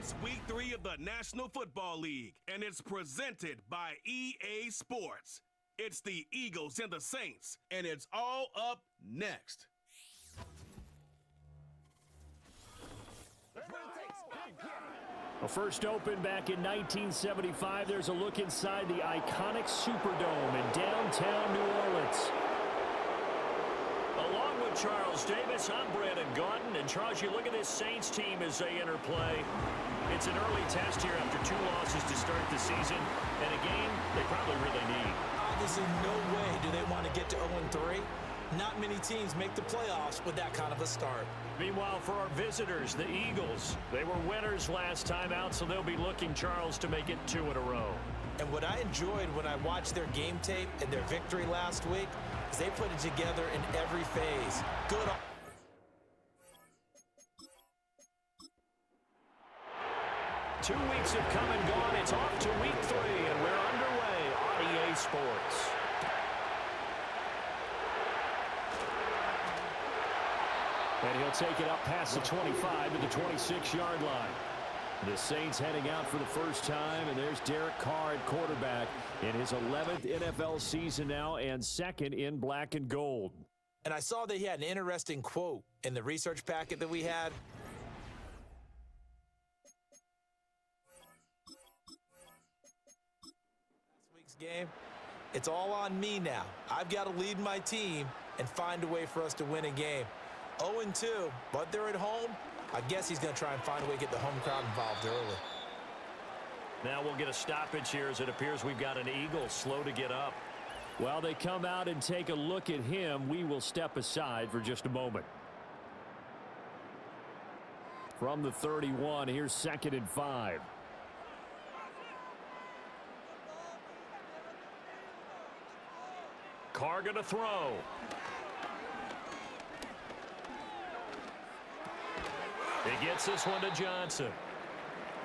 It's week 3 of the National Football League, and it's presented by EA Sports. It's the Eagles and the Saints, and it's all up next. Well, first opened back in 1975, there's a look inside the iconic Superdome in downtown New Orleans. Along with Charles Davis, I'm Brandon Gaudin. And Charles, you look at this Saints team as they enter play. It's an early test here after 2 losses to start the season, and a game they probably really need. Obviously, no way do they want to get to 0-3. Not many teams make the playoffs with that kind of a start. Meanwhile, for our visitors, the Eagles, they were winners last time out, so they'll be looking, Charles, to make it 2 in a row. And what I enjoyed when I watched their game tape and their victory last week is they put it together in every phase. Good. 2 weeks have come and gone. It's off to week 3, and we're underway on EA Sports. And he'll take it up past the 25 to the 26-yard line. The Saints heading out for the first time, and there's Derek Carr at quarterback in his 11th NFL season now and 2nd in black and gold. And I saw that he had an interesting quote in the research packet that we had. Last week's game, it's all on me now. I've got to lead my team and find a way for us to win a game. 0-2, but they're at home. I guess he's going to try and find a way to get the home crowd involved early. Now we'll get a stoppage here as it appears we've got an Eagle slow to get up. While they come out and take a look at him, we will step aside for just a moment. From the 31, here's 2nd and 5. Carr going to throw. He gets this one to Johnson.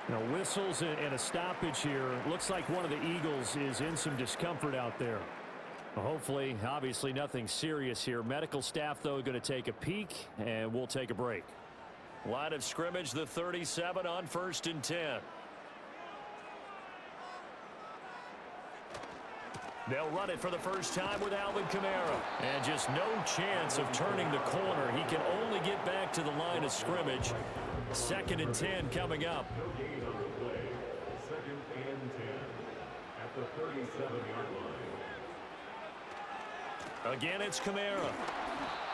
Now whistles and a stoppage here. Looks like one of the Eagles is in some discomfort out there. Well, hopefully, obviously nothing serious here. Medical staff, though, going to take a peek, and we'll take a break. Line of scrimmage, the 37 on 1st and 10. They'll run it for the first time with Alvin Kamara. And just no chance of turning the corner. He can only get back to the line of scrimmage. 2nd and 10 coming up. 2nd and 10 at the 37-yard line. Again, it's Kamara.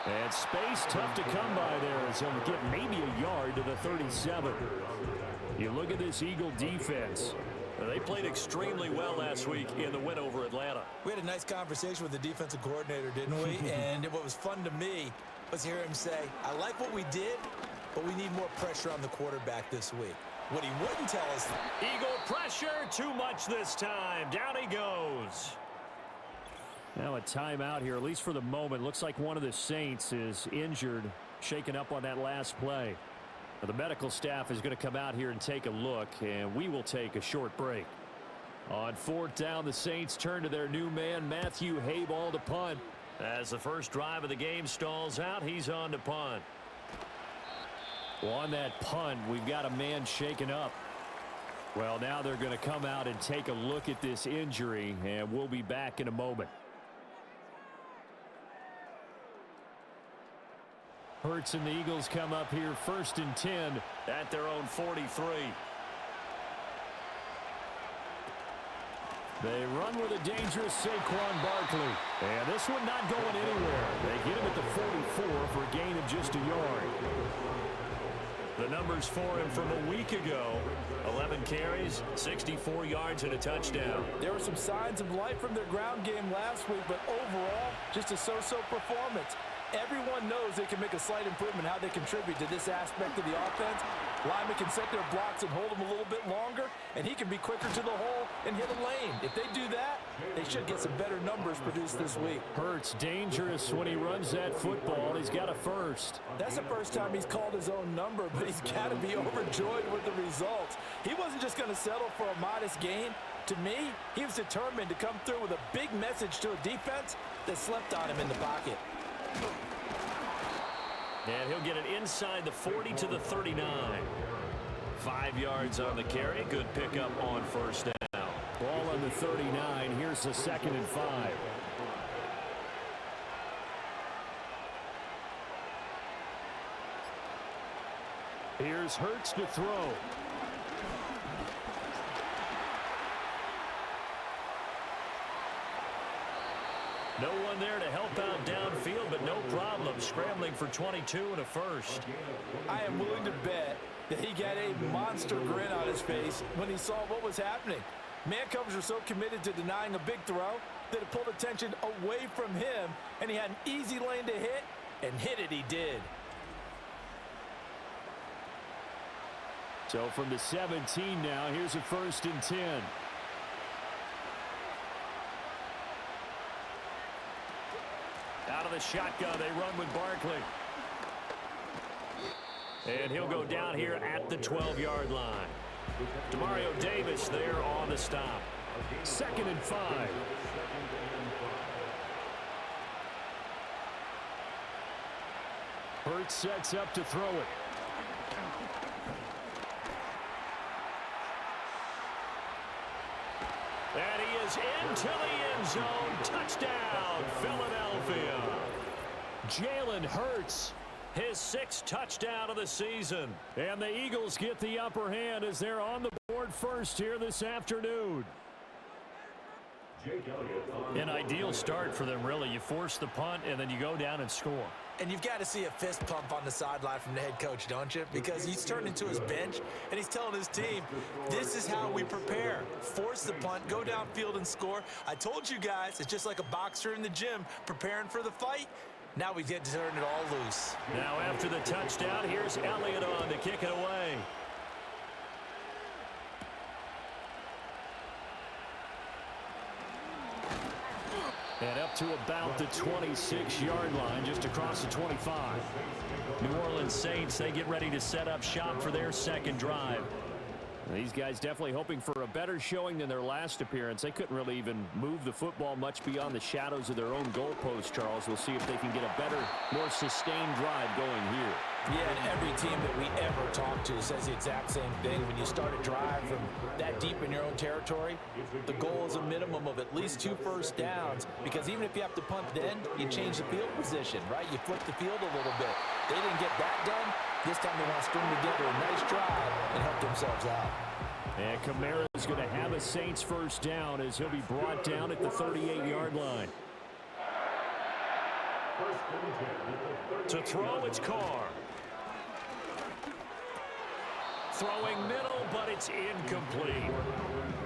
And space tough to come by there as he'll get maybe a yard to the 37. You look at this Eagle defense. They played extremely well last week in the win over Atlanta. We had a nice conversation with the defensive coordinator, didn't we? And what was fun to me was hear him say, I like what we did, but we need more pressure on the quarterback this week. What he wouldn't tell us. Eagle pressure, too much this time. Down he goes. Now a timeout here, at least for the moment. Looks like one of the Saints is injured, shaken up on that last play. The medical staff is going to come out here and take a look, and we will take a short break. On 4th down, the Saints turn to their new man, Matthew Hayball, to punt. As the first drive of the game stalls out, he's on to punt. Well, on that punt, we've got a man shaken up. Well, now they're going to come out and take a look at this injury, and we'll be back in a moment. Hurts and the Eagles come up here 1st and 10 at their own 43. They run with a dangerous Saquon Barkley. And this one not going anywhere. They get him at the 44 for a gain of just a yard. The numbers for him from a week ago: 11 carries, 64 yards, and a touchdown. There were some signs of life from their ground game last week, but overall, just a so-so performance. Everyone knows they can make a slight improvement how they contribute to this aspect of the offense. Linemen can set their blocks and hold them a little bit longer, and he can be quicker to the hole and hit a lane. If they do that, they should get some better numbers produced this week. Hurts dangerous when he runs that football. He's got a first. That's the first time he's called his own number, but he's got to be overjoyed with the results. He wasn't just going to settle for a modest gain. To me, he was determined to come through with a big message to a defense that slept on him in the pocket. And he'll get it inside the 40 to the 39. 5 yards on the carry. Good pickup on first down. Ball on the 39. Here's the 2nd and 5. Here's Hurts to throw. No one there to help out downfield, but no problem. Scrambling for 22 and a first. I am willing to bet that he got a monster grin on his face when he saw what was happening. Man coverage were so committed to denying a big throw that it pulled attention away from him, and he had an easy lane to hit, and hit it he did. So from the 17 now, here's a 1st and 10. Out of the shotgun, they run with Barkley. And he'll go down here at the 12-yard line. Demario Davis there on the stop. 2nd and 5. Hurts sets up to throw it. And he is into the end zone. Touchdown, Philadelphia. Jalen Hurts, his 6th touchdown of the season. And the Eagles get the upper hand as they're on the board first here this afternoon. An ideal start for them, really. You force the punt, and then you go down and score. And you've got to see a fist pump on the sideline from the head coach, don't you? Because he's turned into his bench, and he's telling his team, this is how we prepare. Force the punt, go downfield and score. I told you guys, it's just like a boxer in the gym preparing for the fight. Now we get to turn it all loose. Now after the touchdown, here's Elliott on to kick it away. And up to about the 26-yard line, just across the 25. New Orleans Saints, they get ready to set up shop for their 2nd drive. These guys definitely hoping for a better showing than their last appearance. They couldn't really even move the football much beyond the shadows of their own goalpost, Charles. We'll see if they can get a better, more sustained drive going here. Yeah, and every team that we ever talk to says the exact same thing. When you start a drive from that deep in your own territory, the goal is a minimum of at least 2 first downs, because even if you have to punt then, you change the field position, right? You flip the field a little bit. They didn't get that done. This time they want to string together a nice drive and help themselves out. And Kamara is going to have a Saints first down as he'll be brought down at the 38-yard line. To throw, it's Carr. Throwing middle, but it's incomplete.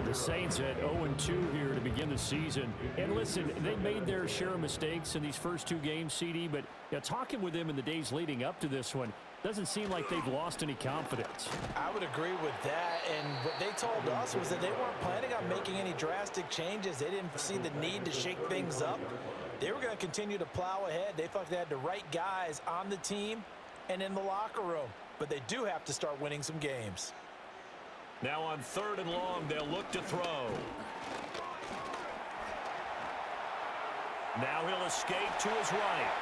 The Saints at 0-2 here to begin the season. And listen, they made their share of mistakes in these first 2 games, CD, but talking with them in the days leading up to this one, doesn't seem like they've lost any confidence. I would agree with that, and what they told us was that they weren't planning on making any drastic changes. They didn't see the need to shake things up. They were going to continue to plow ahead. They felt they had the right guys on the team and in the locker room, but they do have to start winning some games. Now on 3rd and long, they'll look to throw. Now he'll escape to his right.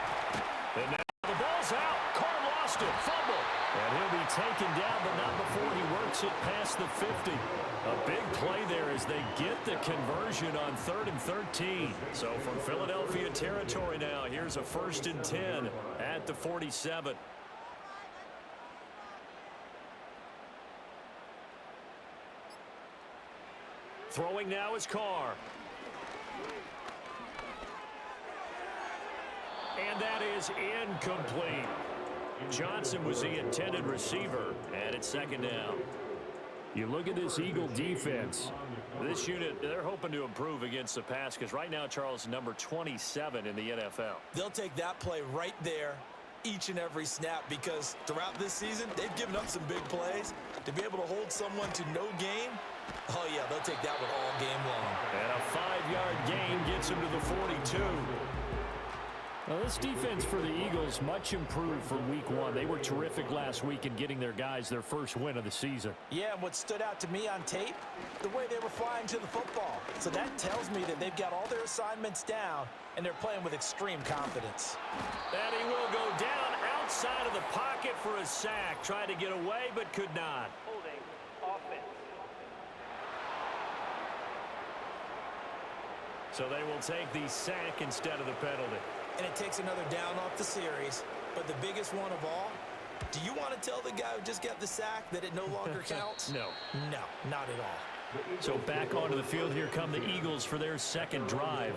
And now the ball's out. Carr lost it. Fumble. And he'll be taken down, but not before he works it past the 50. A big play there as they get the conversion on 3rd and 13. So from Philadelphia territory now, here's a 1st and 10 at the 47. Throwing now is Carr. And that is incomplete. Johnson was the intended receiver, and it's 2nd down. You look at this Eagle defense. This unit, they're hoping to improve against the pass because right now, Charles, number 27 in the NFL. They'll take that play right there each and every snap, because throughout this season, they've given up some big plays. To be able to hold someone to no gain, oh yeah, they'll take that one all game long. And a 5-yard gain gets him to the 42. Well, this defense for the Eagles much improved from week 1. They were terrific last week in getting their guys their first win of the season. Yeah, and what stood out to me on tape, the way they were flying to the football. So that tells me that they've got all their assignments down, and they're playing with extreme confidence. And he will go down outside of the pocket for a sack. Tried to get away, but could not. Holding So they will take the sack instead of the penalty. And it takes another down off the series. But the biggest one of all, do you want to tell the guy who just got the sack that it no longer counts? No. No, not at all. So back onto the field, here come the Eagles for their second drive.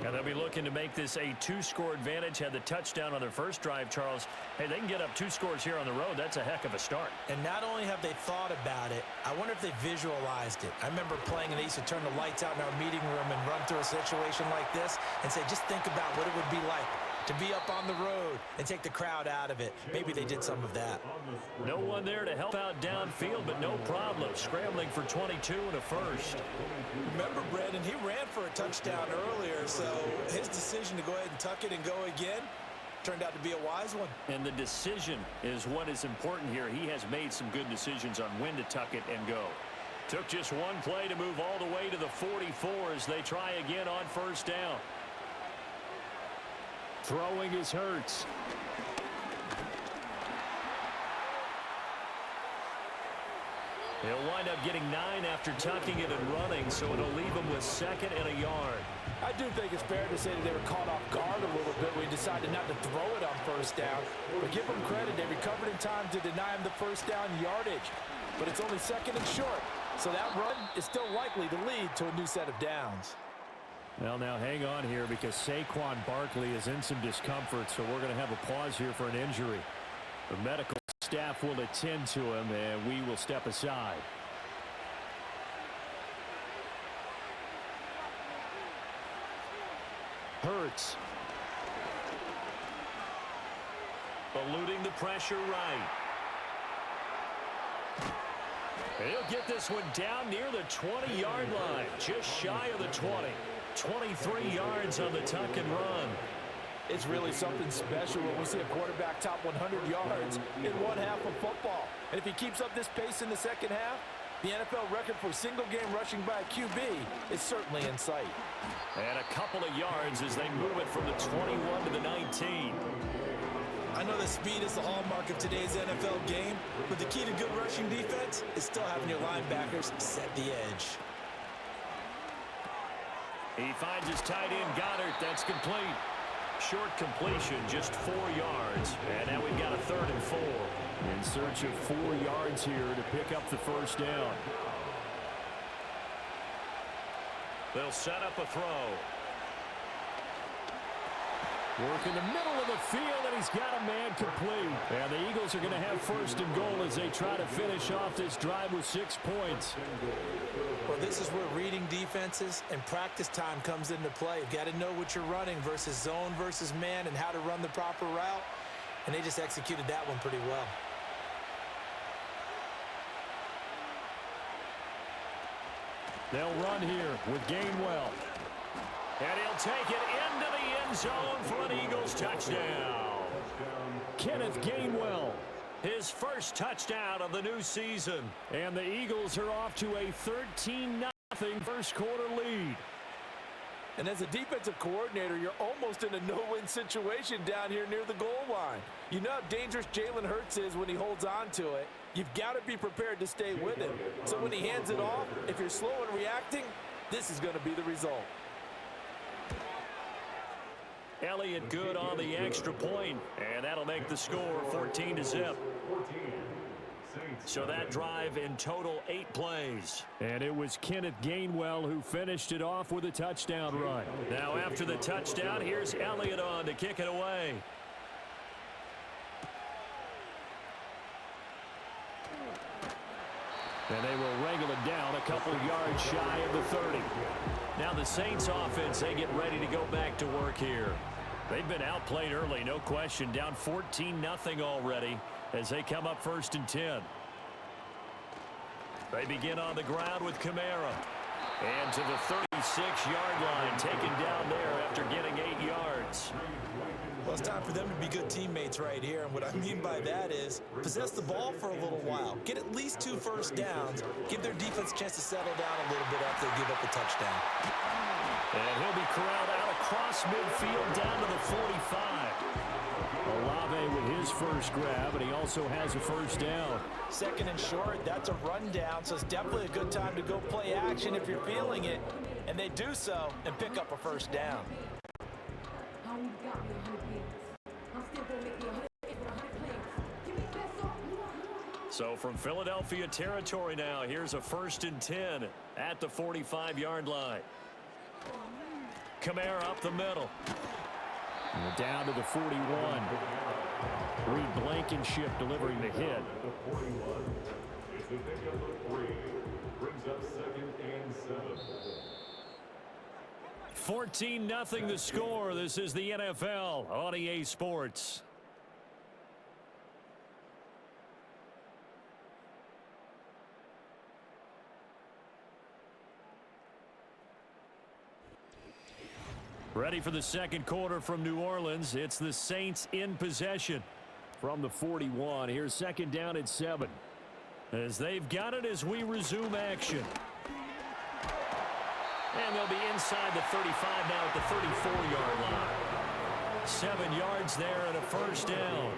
And they'll be looking to make this a 2-score advantage. Had the touchdown on their first drive, Charles. Hey, they can get up 2 scores here on the road. That's a heck of a start. And not only have they thought about it, I wonder if they visualized it. I remember playing and they used to turn the lights out in our meeting room and run through a situation like this and say, just think about what it would be like to be up on the road and take the crowd out of it. Maybe they did some of that. No one there to help out downfield, but no problem. Scrambling for 22 and a first. Remember, Brandon, he ran for a touchdown earlier, so his decision to go ahead and tuck it and go again turned out to be a wise one. And the decision is what is important here. He has made some good decisions on when to tuck it and go. Took just one play to move all the way to the 44 as they try again on first down. Throwing is Hurts. He'll wind up getting 9 after tucking it and running, so it'll leave him with 2nd and a yard. I do think it's fair to say that they were caught off guard a little bit when he decided not to throw it on first down. But give them credit, they recovered in time to deny him the first down yardage. But it's only 2nd and short, so that run is still likely to lead to a new set of downs. Well, now hang on here because Saquon Barkley is in some discomfort, so we're going to have a pause here for an injury. The medical staff will attend to him, and we will step aside. Hurts. Eluding the pressure right. He'll get this one down near the 20-yard line, just shy of the 20. 23 yards on the tuck and run. It's really something special when we see a quarterback top 100 yards in one half of football. And if he keeps up this pace in the second half, the NFL record for single-game rushing by a QB is certainly in sight. And a couple of yards as they move it from the 21 to the 19. I know that speed is the hallmark of today's NFL game, but the key to good rushing defense is still having your linebackers set the edge. He finds his tight end, Goddard. That's complete. Short completion, just 4 yards. And now we've got a 3rd and 4. In search of 4 yards here to pick up the first down. They'll set up a throw. Work in the middle of the field, and he's got a man complete. And the Eagles are going to have 1st and goal as they try to finish off this drive with 6 points. Well, this is where reading defenses and practice time comes into play. You've got to know what you're running versus zone versus man and how to run the proper route. And they just executed that one pretty well. They'll run here with Gainwell. And he'll take it into the end zone for an Eagles touchdown. Kenneth Gainwell, his first touchdown of the new season. And the Eagles are off to a 13-0 first quarter lead. And as a defensive coordinator, you're almost in a no-win situation down here near the goal line. You know how dangerous Jalen Hurts is when he holds on to it. You've got to be prepared to stay with him. So when he hands it off, if you're slow in reacting, this is going to be the result. Elliott good on the extra point, and that'll make the score 14-0. So that drive in total 8 plays. And it was Kenneth Gainwell who finished it off with a touchdown run. Now after the touchdown, here's Elliott on to kick it away. And they will wrangle it down a couple yards shy of the 30. Now the Saints offense, they get ready to go back to work here. They've been outplayed early, no question. Down 14-0 already as they come up 1st and 10. They begin on the ground with Kamara. And to the 36-yard line, taken down there after getting 8 yards. Well, it's time for them to be good teammates right here. And what I mean by that is possess the ball for a little while. Get at least 2 first downs. Give their defense a chance to settle down a little bit after they give up the touchdown. And he'll be corralled out across midfield down to the 45. Allowed Olave with his first grab, and he also has a first down. Second and short, that's a rundown, so it's definitely a good time to go play action if you're feeling it. And they do so and pick up a first down. So from Philadelphia territory now, here's a 1st and 10 at the 45-yard line. Kamara up the middle. And we're down to the 41. Reed Blankenship delivering the hit. The 41. It's a pickup of 3. Brings up 2nd and 7. 14-0 the score. This is the NFL on EA Sports. Ready for the second quarter from New Orleans. It's the Saints in possession from the 41. Here's second down at 7. As they've got it as we resume action. And they'll be inside the 35 now at the 34-yard line. 7 yards there and a first down.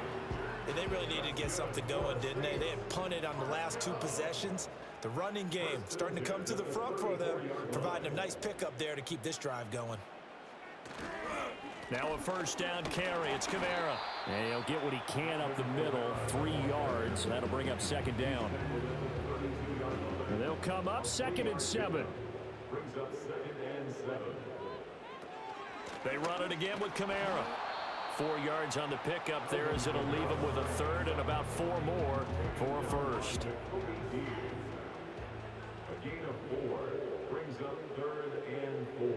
Yeah, they really needed to get something going, didn't they? They had punted on the last 2 possessions. The running game starting to come to the front for them, providing a nice pickup there to keep this drive going. Now a first down carry. It's Kamara. And he'll get what he can up the middle. 3 yards. That'll bring up second down. And they'll come up 2nd and 7. Brings up 2nd and 7. They run it again with Kamara. 4 yards on the pickup there as it'll leave him with a third and about 4 more for a first. A gain of 4. Brings up 3rd and 4.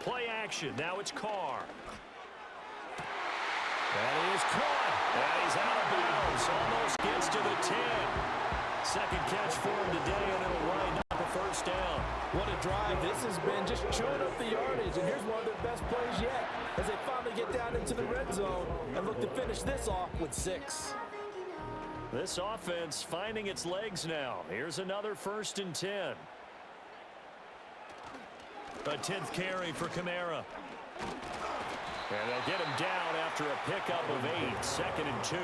Play action. Now it's Carr. That is caught. And he's out of bounds. Almost gets to the 10. Second catch for him today, and it'll wind up a first down. What a drive this has been, just chewing up the yardage. And here's one of their best plays yet as they finally get down into the red zone and look to finish this off with 6. This offense finding its legs now. Here's another 1st and 10. A 10th carry for Kamara. And they'll get him down after a pickup of 8. 2nd and 2.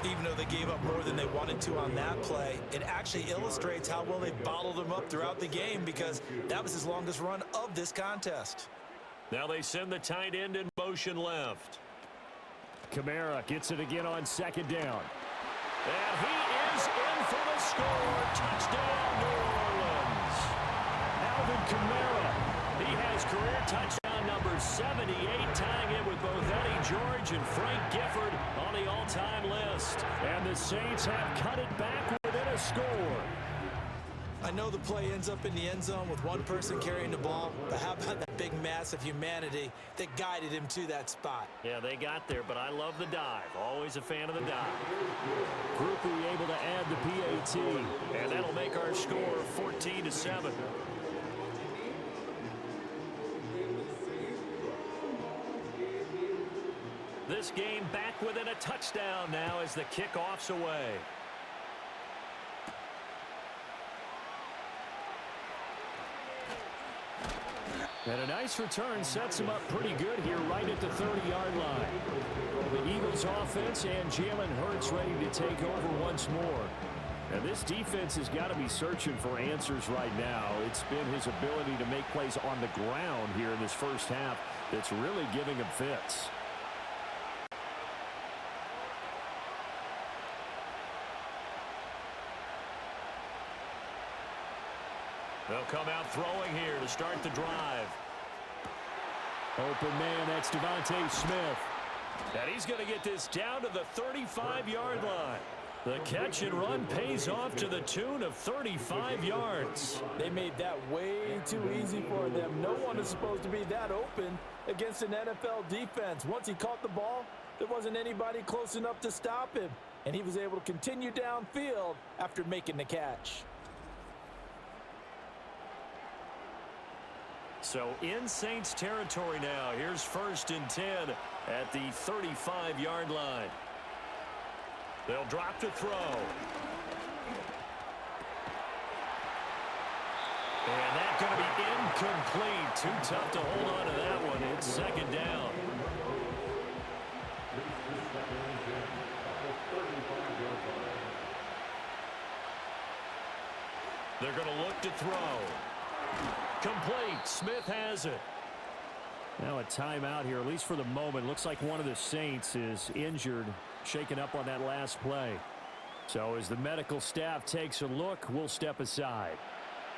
Even though they gave up more than they wanted to on that play, it actually illustrates how well they bottled him up throughout the game because that was his longest run of this contest. Now they send the tight end in motion left. Kamara gets it again on 2nd down. And he is in for the score. Touchdown, New Orleans. Alvin Kamara. He has career touchdown number 78, tying it with both Eddie George and Frank Gifford on the all-time list. And the Saints have cut it back within a score. I know the play ends up in the end zone with one person carrying the ball, but how about that big mass of humanity that guided him to that spot? Yeah, they got there, but I love the dive. Always a fan of the dive. Groupie able to add the PAT, and that'll make our score 14-7. This game back within a touchdown now as the kickoff's away. And a nice return sets him up pretty good here right at the 30-yard line. The Eagles offense and Jalen Hurts ready to take over once more. And this defense has got to be searching for answers right now. It's been his ability to make plays on the ground here in this first half that's really giving him fits. They'll come out throwing here to start the drive. Open man, that's Devontae Smith. And he's going to get this down to the 35-yard line. The catch and run pays off to the tune of 35 yards. They made that way too easy for them. No one is supposed to be that open against an NFL defense. Once he caught the ball, there wasn't anybody close enough to stop him. And he was able to continue downfield after making the catch. So in Saints territory now. Here's 1st and 10 at the 35-yard line. They'll drop to throw. And that's going to be incomplete. Too tough to hold on to that one. It's second down. They're going to look to throw. Complete. Smith has it. Now a timeout here, at least for the moment. Looks like one of the Saints is injured, shaken up on that last play. So as the medical staff takes a look, we'll step aside.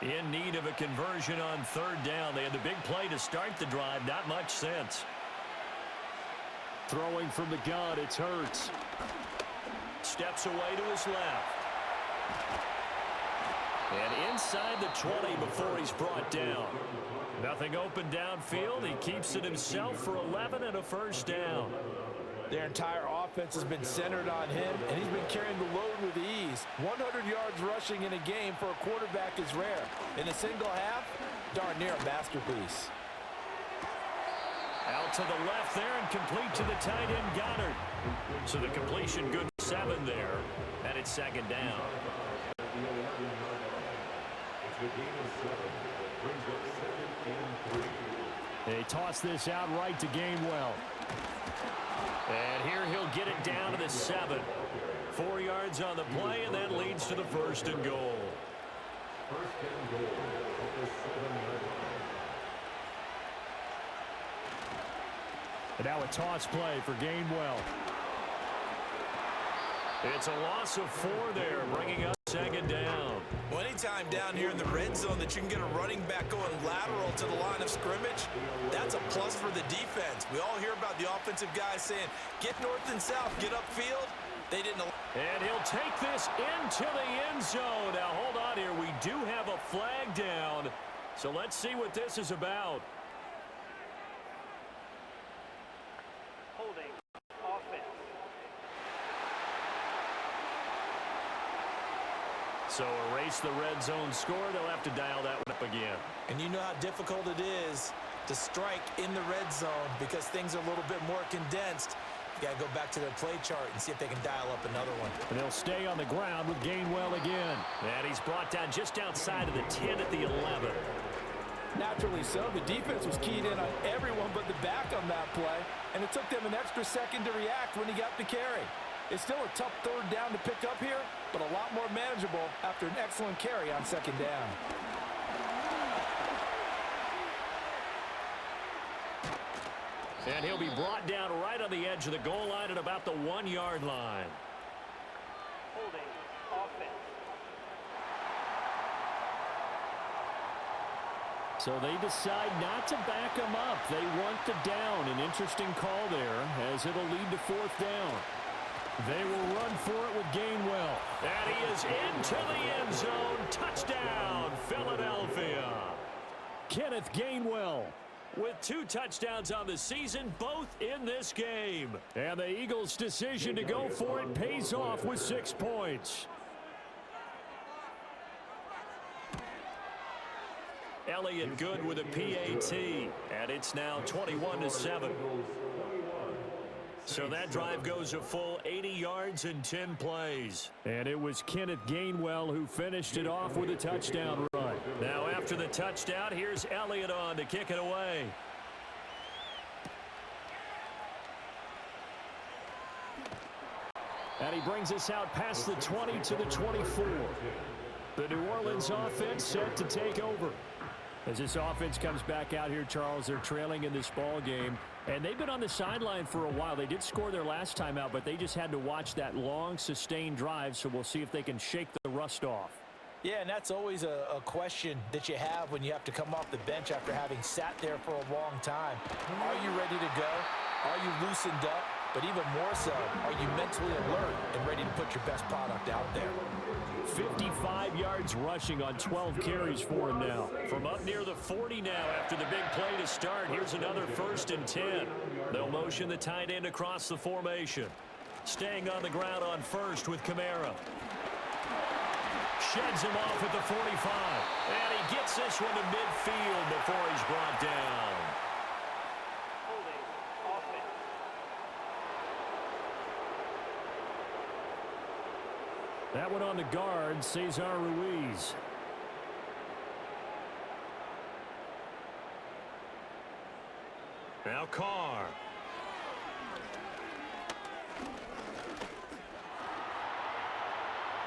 In need of a conversion on third down. They had the big play to start the drive. Not much sense. Throwing from the gun, it's Hurts. Steps away to his left. And inside the 20 before he's brought down. Nothing open downfield. He keeps it himself for 11 and a first down. Their entire offense has been centered on him, and he's been carrying the load with ease. 100 yards rushing in a game for a quarterback is rare. In a single half, darn near a masterpiece. Out to the left there and complete to the tight end Goddard. So the completion good for 7 there, and it's second down. They toss this out right to Gainwell. And here he'll get it down to the 7. 4 yards on the play, and that leads to the first and goal. And now a toss play for Gainwell. It's a loss of 4 there, bringing up second down. Well, anytime down here in the red zone that you can get a running back going lateral to the line of scrimmage, that's a plus for the defense. We all hear about the offensive guys saying, get north and south, get upfield. They didn't. And he'll take this into the end zone. Now, hold on here. We do have a flag down. So let's see what this is about. Holding offense. So erase the red zone score. They'll have to dial that one up again. And you know how difficult it is to strike in the red zone because things are a little bit more condensed. You got to go back to their play chart and see if they can dial up another one. And they'll stay on the ground with Gainwell again. And he's brought down just outside of the 10 at the 11. Naturally so. The defense was keyed in on everyone but the back on that play, and it took them an extra second to react when he got the carry. It's still a tough third down to pick up here, but a lot more manageable after an excellent carry on second down. And he'll be brought down right on the edge of the goal line at about the 1-yard line. Holding offense. So they decide not to back him up. They want the down. An interesting call there as it'll lead to fourth down. They will run for it with Gainwell. And he is into the end zone. Touchdown, Philadelphia. Kenneth Gainwell with 2 touchdowns on the season, both in this game. And the Eagles' decision to go for it pays off with 6 points. Elliott good with a PAT, and it's now 21-7. So that drive goes a full 80 yards and 10 plays. And it was Kenneth Gainwell who finished it off with a touchdown run. Now after the touchdown, here's Elliott on to kick it away. And he brings us out past the 20 to the 24. The New Orleans offense set to take over. As this offense comes back out here, Charles, they're trailing in this ball game. And they've been on the sideline for a while. They did score their last time out, but they just had to watch that long, sustained drive, so we'll see if they can shake the rust off. Yeah, and that's always a question that you have when you have to come off the bench after having sat there for a long time. Are you ready to go? Are you loosened up? But even more so, are you mentally alert and ready to put your best product out there? 55 yards rushing on 12 carries for him now. From up near the 40 now after the big play to start. Here's another 1st and 10. They'll motion the tight end across the formation. Staying on the ground on first with Kamara. Sheds him off at the 45. And he gets this one to midfield before he's brought down. Holding offense. That one on the guard, Cesar Ruiz. Now Carr.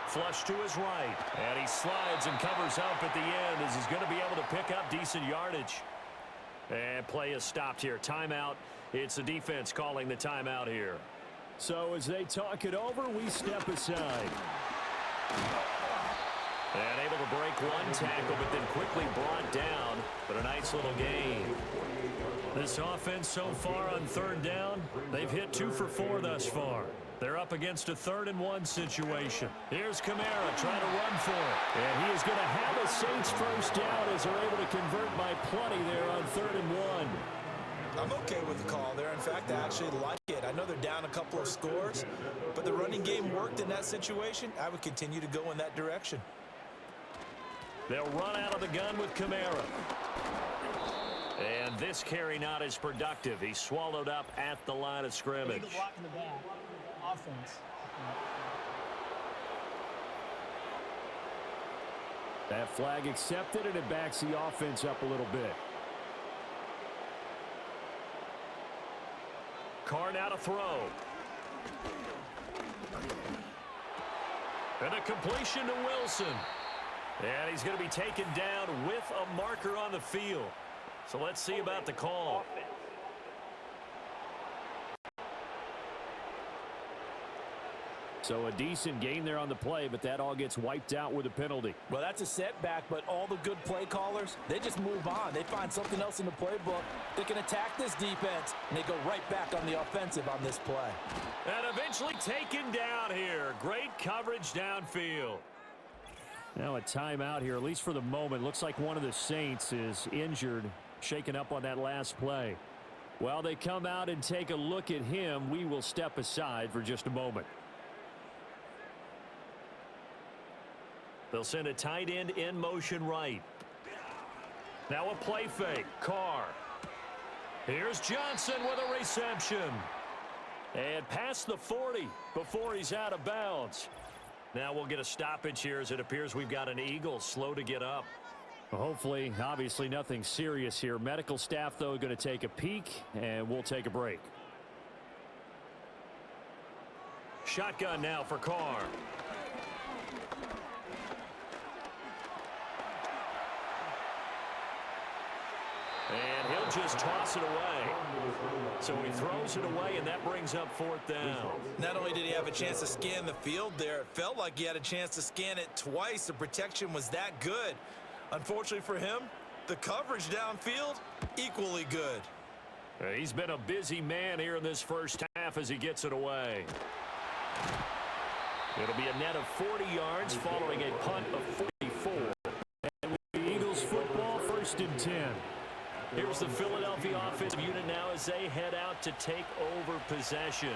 Flush to his right. And he slides and covers up at the end as he's going to be able to pick up decent yardage. And play is stopped here. Timeout. It's the defense calling the timeout here. So as they talk it over, we step aside. And able to break one tackle, but then quickly brought down. But a nice little gain. This offense so far on third down, they've hit 2 for 4 thus far. They're up against a 3rd-and-1 situation. Here's Kamara trying to run for it. And he is going to have a Saints first down as they're able to convert by plenty there on 3rd and 1. I'm okay with the call there. In fact, I actually like it. I know they're down a couple of scores, but the running game worked in that situation. I would continue to go in that direction. They'll run out of the gun with Kamara. And this carry not as productive. He's swallowed up at the line of scrimmage. Block in the back. Offense. That flag accepted, and it backs the offense up a little bit. Carr now to throw. And a completion to Wilson. And he's going to be taken down with a marker on the field. So let's see about the call. So a decent gain there on the play, but that all gets wiped out with a penalty. Well, that's a setback, but all the good play callers, they just move on. They find something else in the playbook. They can attack this defense, and they go right back on the offensive on this play. And eventually taken down here. Great coverage downfield. Now a timeout here, at least for the moment. Looks like one of the Saints is injured, shaken up on that last play. While they come out and take a look at him, we will step aside for just a moment. They'll send a tight end in motion right. Now a play fake. Carr. Here's Johnson with a reception. And past the 40 before he's out of bounds. Now we'll get a stoppage here as it appears we've got an Eagle slow to get up. Well, hopefully, obviously nothing serious here. Medical staff, though, going to take a peek, and we'll take a break. Shotgun now for Carr. And he'll just toss it away. So he throws it away, and that brings up 4th down. Not only did he have a chance to scan the field there, it felt like he had a chance to scan it twice. The protection was that good. Unfortunately for him, the coverage downfield, equally good. He's been a busy man here in this first half as he gets it away. It'll be a net of 40 yards following a punt of 44. And the Eagles football 1st and 10. Here's the Philadelphia offensive unit now as they head out to take over possession.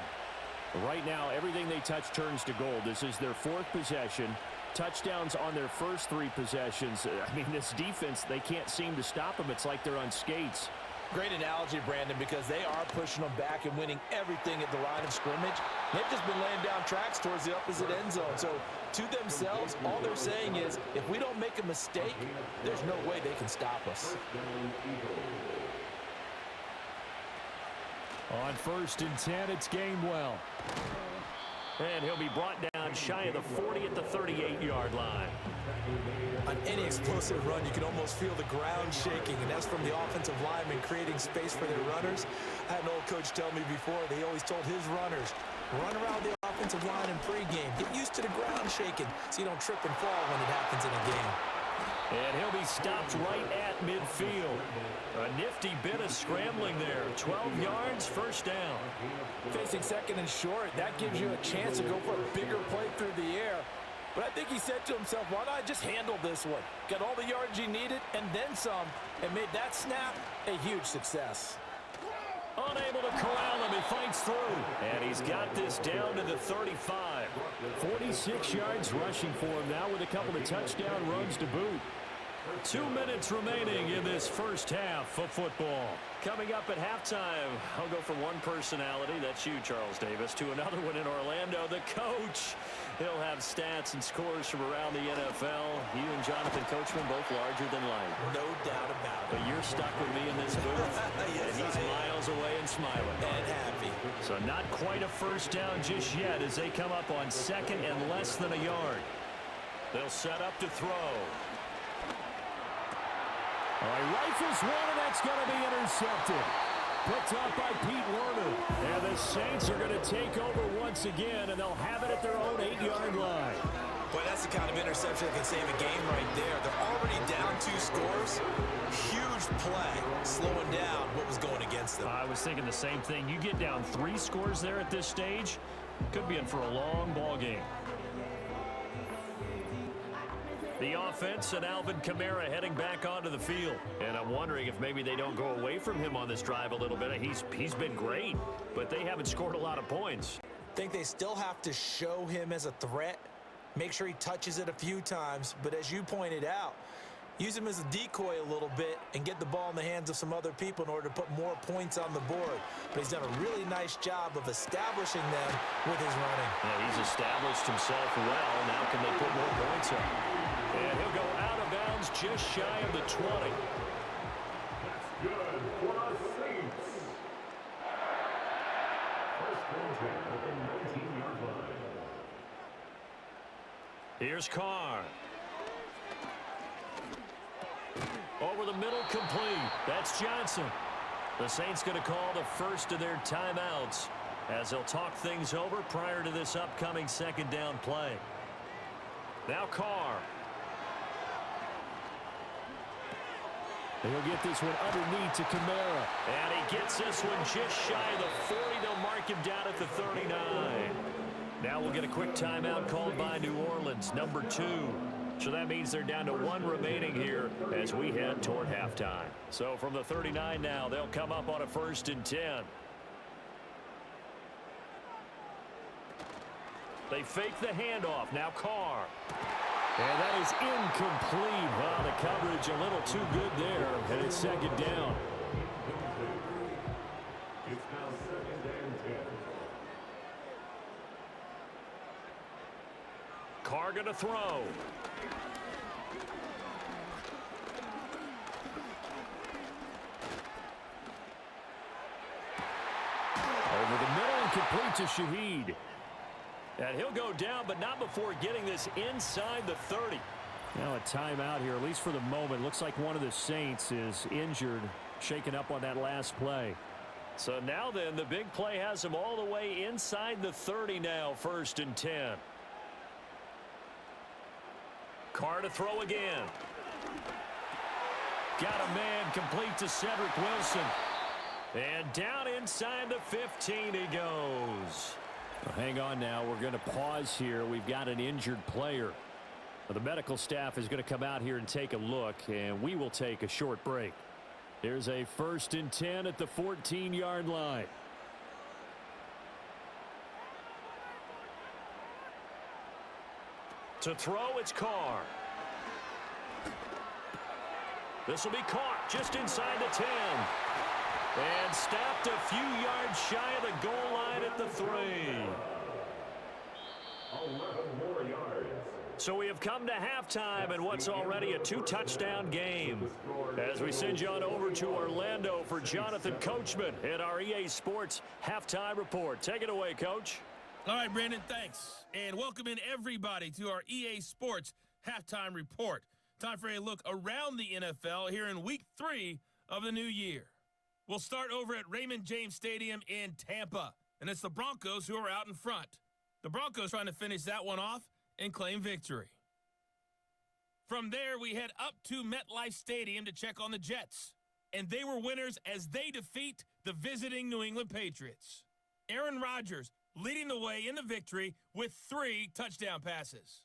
Right now, everything they touch turns to gold. This is their 4th possession. Touchdowns on their first 3 possessions. I mean, this defense, they can't seem to stop them. It's like they're on skates. Great analogy, Brandon, because they are pushing them back and winning everything at the line of scrimmage. They've just been laying down tracks towards the opposite end zone. So to themselves, all they're saying is, if we don't make a mistake, there's no way they can stop us. On 1st and 10, it's Gainwell. And he'll be brought down shy of the 40 at the 38-yard line. On any explosive run, you can almost feel the ground shaking, and that's from the offensive linemen creating space for their runners. I had an old coach tell me before, they always told his runners, run around the offensive line in pregame. Get used to the ground shaking so you don't trip and fall when it happens in a game. And he'll be stopped right at midfield. A nifty bit of scrambling there. 12 yards, 1st down. Facing 2nd and short, that gives you a chance to go for a bigger play through the air. But I think he said to himself, why not just handle this one? Got all the yards he needed and then some, and made that snap a huge success. Unable to corral him, he fights through. And he's got this down to the 35. 46 yards rushing for him now with a couple of touchdown runs to boot. 2 minutes remaining in this first half of football. Coming up at halftime, I'll go from one personality, that's you, Charles Davis, to another one in Orlando, the coach. He'll have stats and scores from around the NFL. You and Jonathan Coachman both larger than life. No doubt about it. But you're stuck with me in this booth, Yes, and he's miles away and smiling. And happy. So not quite a first down just yet as they come up on second and less than a yard. They'll set up to throw. All right, rifles one, and that's going to be intercepted. Picked up by Pete Werner. And the Saints are going to take over once again, and they'll have it at their own 8-yard line. Boy, that's the kind of interception that can save a game right there. They're already down 2 scores. Huge play, slowing down what was going against them. I was thinking the same thing. You get down 3 scores there at this stage, could be in for a long ball game. The offense and Alvin Kamara heading back onto the field. And I'm wondering if maybe they don't go away from him on this drive a little bit. He's been great, but they haven't scored a lot of points. I think they still have to show him as a threat. Make sure he touches it a few times. But as you pointed out, use him as a decoy a little bit and get the ball in the hands of some other people in order to put more points on the board. But he's done a really nice job of establishing them with his running. Yeah, he's established himself well. Now can they put more points up? And he'll go out of bounds just shy of the 20. That's good for the Saints. First and 10 at the 19-yard line. Here's Carr. Over the middle, complete. That's Johnson. The Saints going to call the first of their timeouts as they'll talk things over prior to this upcoming second down play. Now Carr. He'll get this one underneath to Kamara. And he gets this one just shy of the 40. They'll mark him down at the 39. Now we'll get a quick timeout called by New Orleans, number 2. So that means they're down to 1 remaining here as we head toward halftime. So from the 39 now, they'll come up on a 1st and 10. They fake the handoff. Now Carr. And that is incomplete. Well, the coverage a little too good there, and it's second down. It's now 2nd and 10. Carr going to throw. Over the middle and complete to Shaheed. And he'll go down, but not before getting this inside the 30. Now a timeout here, at least for the moment. Looks like one of the Saints is injured, shaken up on that last play. So now then, the big play has him all the way inside the 30 now, 1st and 10. Carr to throw again. Got a man complete to Cedric Wilson. And down inside the 15 he goes. Well, hang on now. We're going to pause here. We've got an injured player. Well, the medical staff is going to come out here and take a look, and we will take a short break. Here's a 1st and 10 at the 14-yard line. To throw, it's Carr. This will be caught just inside the 10. And stopped a few yards shy of the goal line at the 3. 11 more yards. So we have come to halftime in what's already a 2-touchdown game. As we send you on over to Orlando for Jonathan Coachman in our EA Sports Halftime Report. Take it away, Coach. All right, Brandon, thanks. And welcome in everybody to our EA Sports Halftime Report. Time for a look around the NFL here in Week 3 of the new year. We'll start over at Raymond James Stadium in Tampa, and it's the Broncos who are out in front. The Broncos trying to finish that one off and claim victory. From there, we head up to MetLife Stadium to check on the Jets, and they were winners as they defeat the visiting New England Patriots. Aaron Rodgers leading the way in the victory with 3 touchdown passes.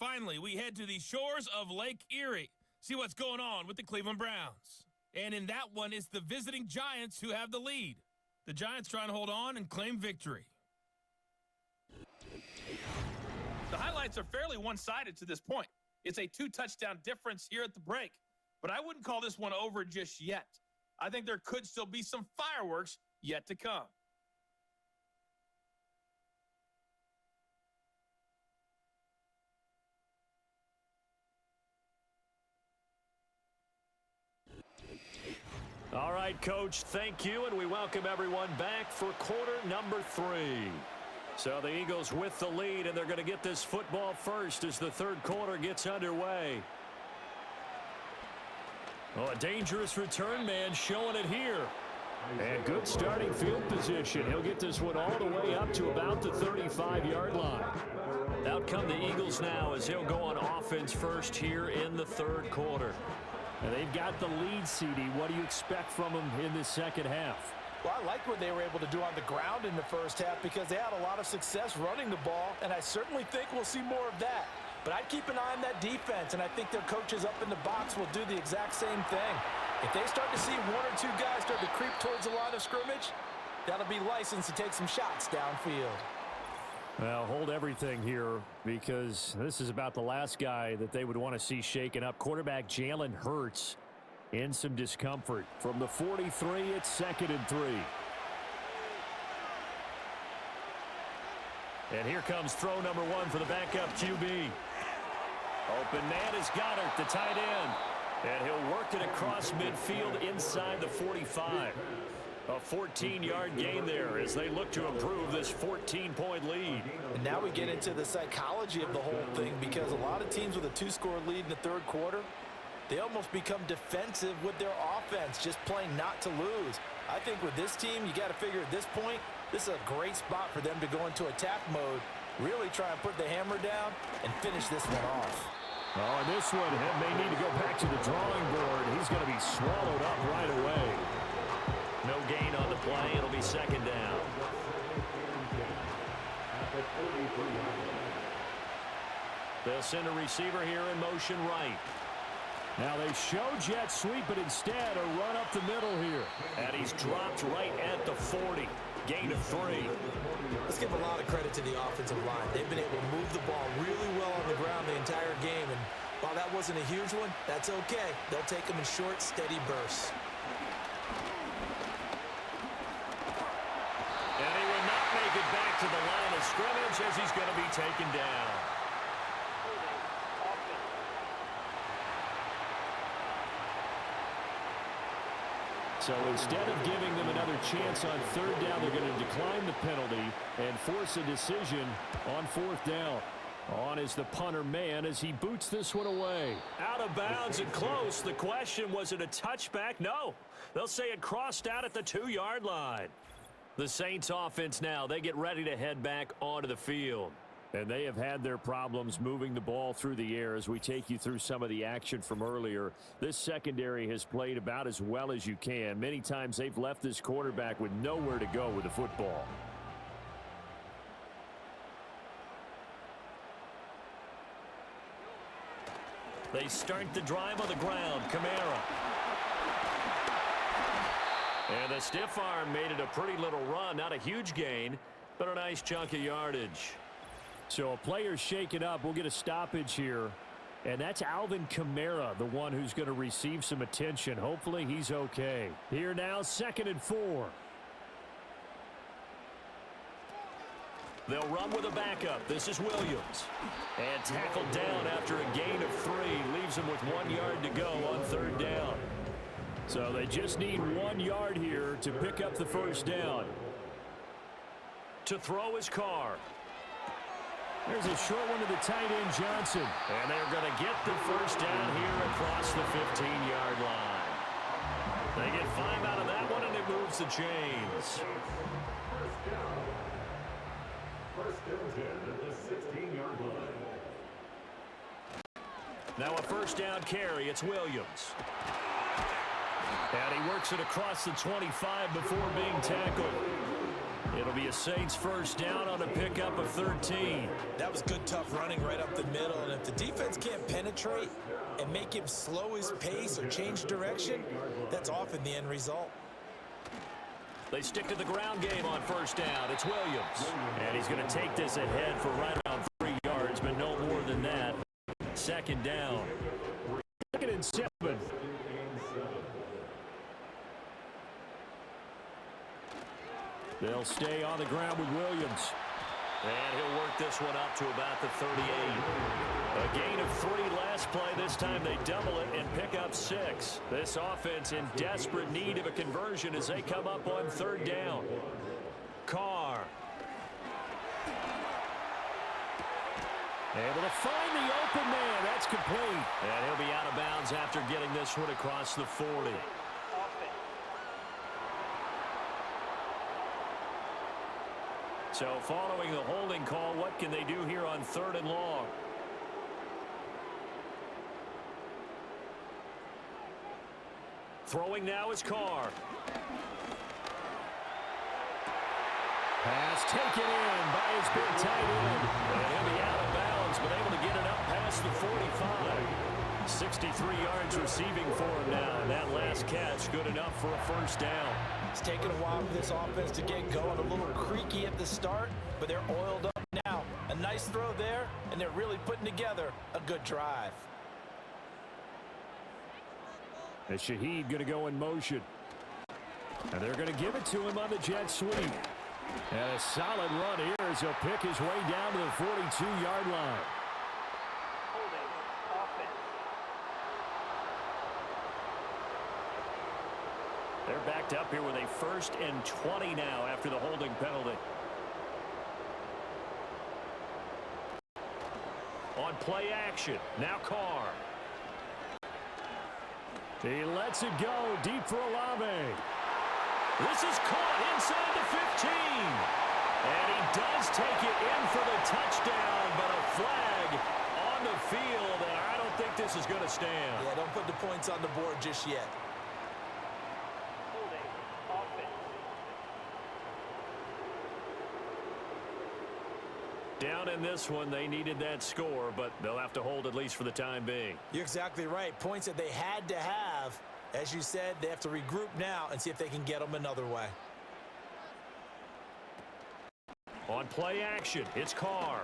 Finally, we head to the shores of Lake Erie, see what's going on with the Cleveland Browns. And in that one, it's the visiting Giants who have the lead. The Giants trying to hold on and claim victory. The highlights are fairly one-sided to this point. It's a 2-touchdown difference here at the break. But I wouldn't call this one over just yet. I think there could still be some fireworks yet to come. All right, Coach, thank you, and we welcome everyone back for quarter number 3. So the Eagles with the lead, and they're going to get this football first as the third quarter gets underway. Oh, a dangerous return man showing it here. And good starting field position. He'll get this one all the way up to about the 35-yard line. Out come the Eagles now as he'll go on offense first here in the third quarter. And they've got the lead, CD. What do you expect from them in this second half? Well, I like what they were able to do on the ground in the first half because they had a lot of success running the ball, and I certainly think we'll see more of that. But I'd keep an eye on that defense, and I think their coaches up in the box will do the exact same thing. If they start to see one or two guys start to creep towards the line of scrimmage, that'll be licensed to take some shots downfield. Well, hold everything here because this is about the last guy that they would want to see shaken up. Quarterback Jalen Hurts in some discomfort. From the 43, it's 2nd and 3. And here comes throw number 1 for the backup QB. Open man is Goddard, the tight end. And he'll work it across midfield inside the 45. A 14-yard gain there as they look to improve this 14-point lead. And now we get into the psychology of the whole thing because a lot of teams with a 2-score lead in the third quarter, they almost become defensive with their offense, just playing not to lose. I think with this team, you got to figure at this point, this is a great spot for them to go into attack mode, really try and put the hammer down and finish this one off. Oh, and this one may need to go back to the drawing board. He's going to be swallowed up right away. No gain on the play. It'll be 2nd down. They'll send a receiver here in motion right. Now they show jet sweep, but instead a run up the middle here. And he's dropped right at the 40. Gain of 3. Let's give a lot of credit to the offensive line. They've been able to move the ball really well on the ground the entire game. And while that wasn't a huge one, that's okay. They'll take them in short, steady bursts. And he will not make it back to the line of scrimmage as he's going to be taken down. So instead of giving them another chance on 3rd down, they're going to decline the penalty and force a decision on 4th down. On is the punter man as he boots this one away. Out of bounds and close. The question, was it a touchback? No. They'll say it crossed out at the 2-yard line. The Saints offense now, they get ready to head back onto the field. And they have had their problems moving the ball through the air as we take you through some of the action from earlier. This secondary has played about as well as you can. Many times they've left this quarterback with nowhere to go with the football. They start the drive on the ground. Kamara. And the stiff arm made it a pretty little run. Not a huge gain, but a nice chunk of yardage. So a player's shaken up. We'll get a stoppage here. And that's Alvin Kamara, the one who's going to receive some attention. Hopefully he's okay. Here now, 2nd and 4. They'll run with a backup. This is Williams. And tackled down after a gain of 3. Leaves him with 1 yard to go on 3rd down. So they just need 1 yard here to pick up the 1st down. To throw his Carr. There's a short one to the tight end, Johnson. And they're going to get the 1st down here across the 15-yard line. They get 5 out of that one, and it moves the chains. First and 10 at the 16-yard line. Now a 1st down carry. It's Williams. And he works it across the 25 before being tackled. It'll be a Saints 1st down on a pickup of 13. That was good, tough running right up the middle. And if the defense can't penetrate and make him slow his pace or change direction, that's often the end result. They stick to the ground game on 1st down. It's Williams. And he's going to take this ahead for right around 3 yards, but no more than that. second down. 2nd and 7. They'll stay on the ground with Williams. And he'll work this one up to about the 38. A gain of 3 last play. This time they double it and pick up 6. This offense in desperate need of a conversion as they come up on 3rd down. Carr. Able to find the open man. That's complete. And he'll be out of bounds after getting this one across the 40. So following the holding call, what can they do here on 3rd and long? Throwing now is Carr. Pass taken in by his big tight end. And he'll be out of bounds, but able to get it up past the 45. 63 yards receiving for him now. And that last catch good enough for a 1st down. It's taken a while for this offense to get going. A little creaky at the start, but they're oiled up now. A nice throw there, and they're really putting together a good drive. And Shaheed going to go in motion. And they're going to give it to him on the jet sweep. And a solid run here as he'll pick his way down to the 42-yard line. Holding offense. They're backed up here with a 1st and 20 now after the holding penalty. On play action, now Carr. He lets it go deep for Olave. This is caught inside the 15. And he does take it in for the touchdown, but a flag on the field, and I don't think this is going to stand. Yeah, don't put the points on the board just yet. Holding offense. Down in this one, they needed that score, but they'll have to hold at least for the time being. You're exactly right. Points that they had to have. As you said, they have to regroup now and see if they can get them another way. On play action, it's Carr.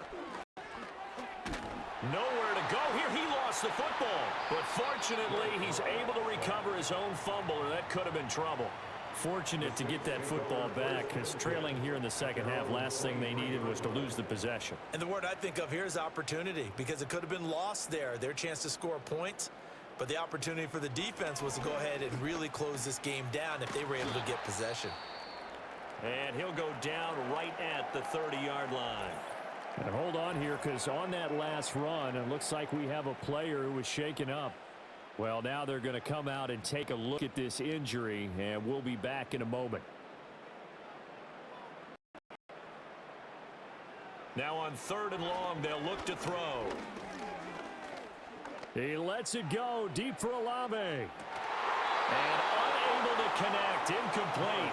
Nowhere to go here. He lost the football. But fortunately, he's able to recover his own fumble, or that could have been trouble. Fortunate to get that football back, because trailing here in the second half, last thing they needed was to lose the possession. And the word I think of here is opportunity, because it could have been lost there. Their chance to score points. But the opportunity for the defense was to go ahead and really close this game down if they were able to get possession. And he'll go down right at the 30-yard line. And hold on here, because on that last run, it looks like we have a player who was shaken up. Well, now they're going to come out and take a look at this injury, and we'll be back in a moment. Now on 3rd and long, they'll look to throw. He lets it go deep for Olave. And unable to connect, incomplete.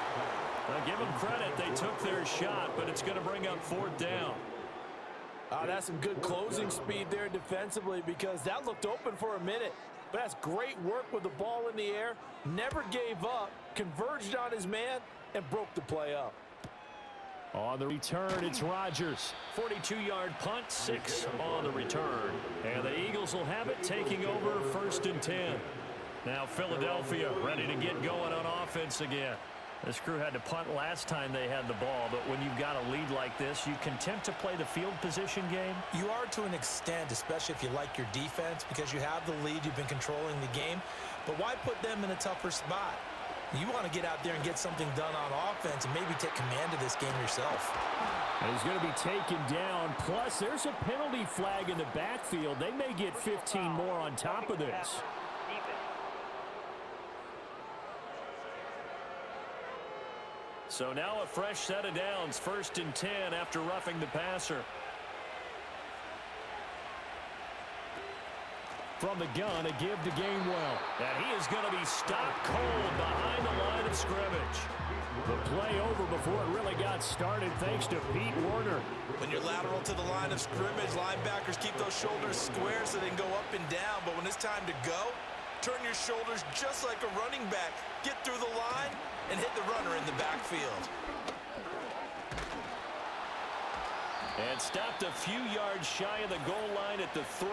Now give them credit, they took their shot, but it's going to bring up 4th down. That's some good closing speed there defensively, because that looked open for a minute. But that's great work with the ball in the air. Never gave up, converged on his man, and broke the play up. On the return, it's Rodgers. 42-yard punt, 6 on the return. And the Eagles will have it, taking over 1st and 10. Now Philadelphia ready to get going on offense again. This crew had to punt last time they had the ball, but when you've got a lead like this, you can tempt to play the field position game. You are to an extent, especially if you like your defense, because you have the lead, you've been controlling the game. But why put them in a tougher spot? You want to get out there and get something done on offense and maybe take command of this game yourself. And he's going to be taken down. Plus, there's a penalty flag in the backfield. They may get 15 more on top of this. So now a fresh set of downs. 1st and 10 after roughing the passer. From the gun, a give to Gainwell. And he is going to be stopped cold behind the line of scrimmage. The play over before it really got started thanks to Pete Warner. When you're lateral to the line of scrimmage, linebackers keep those shoulders square so they can go up and down. But when it's time to go, turn your shoulders just like a running back. Get through the line and hit the runner in the backfield. And stopped a few yards shy of the goal line at the 3.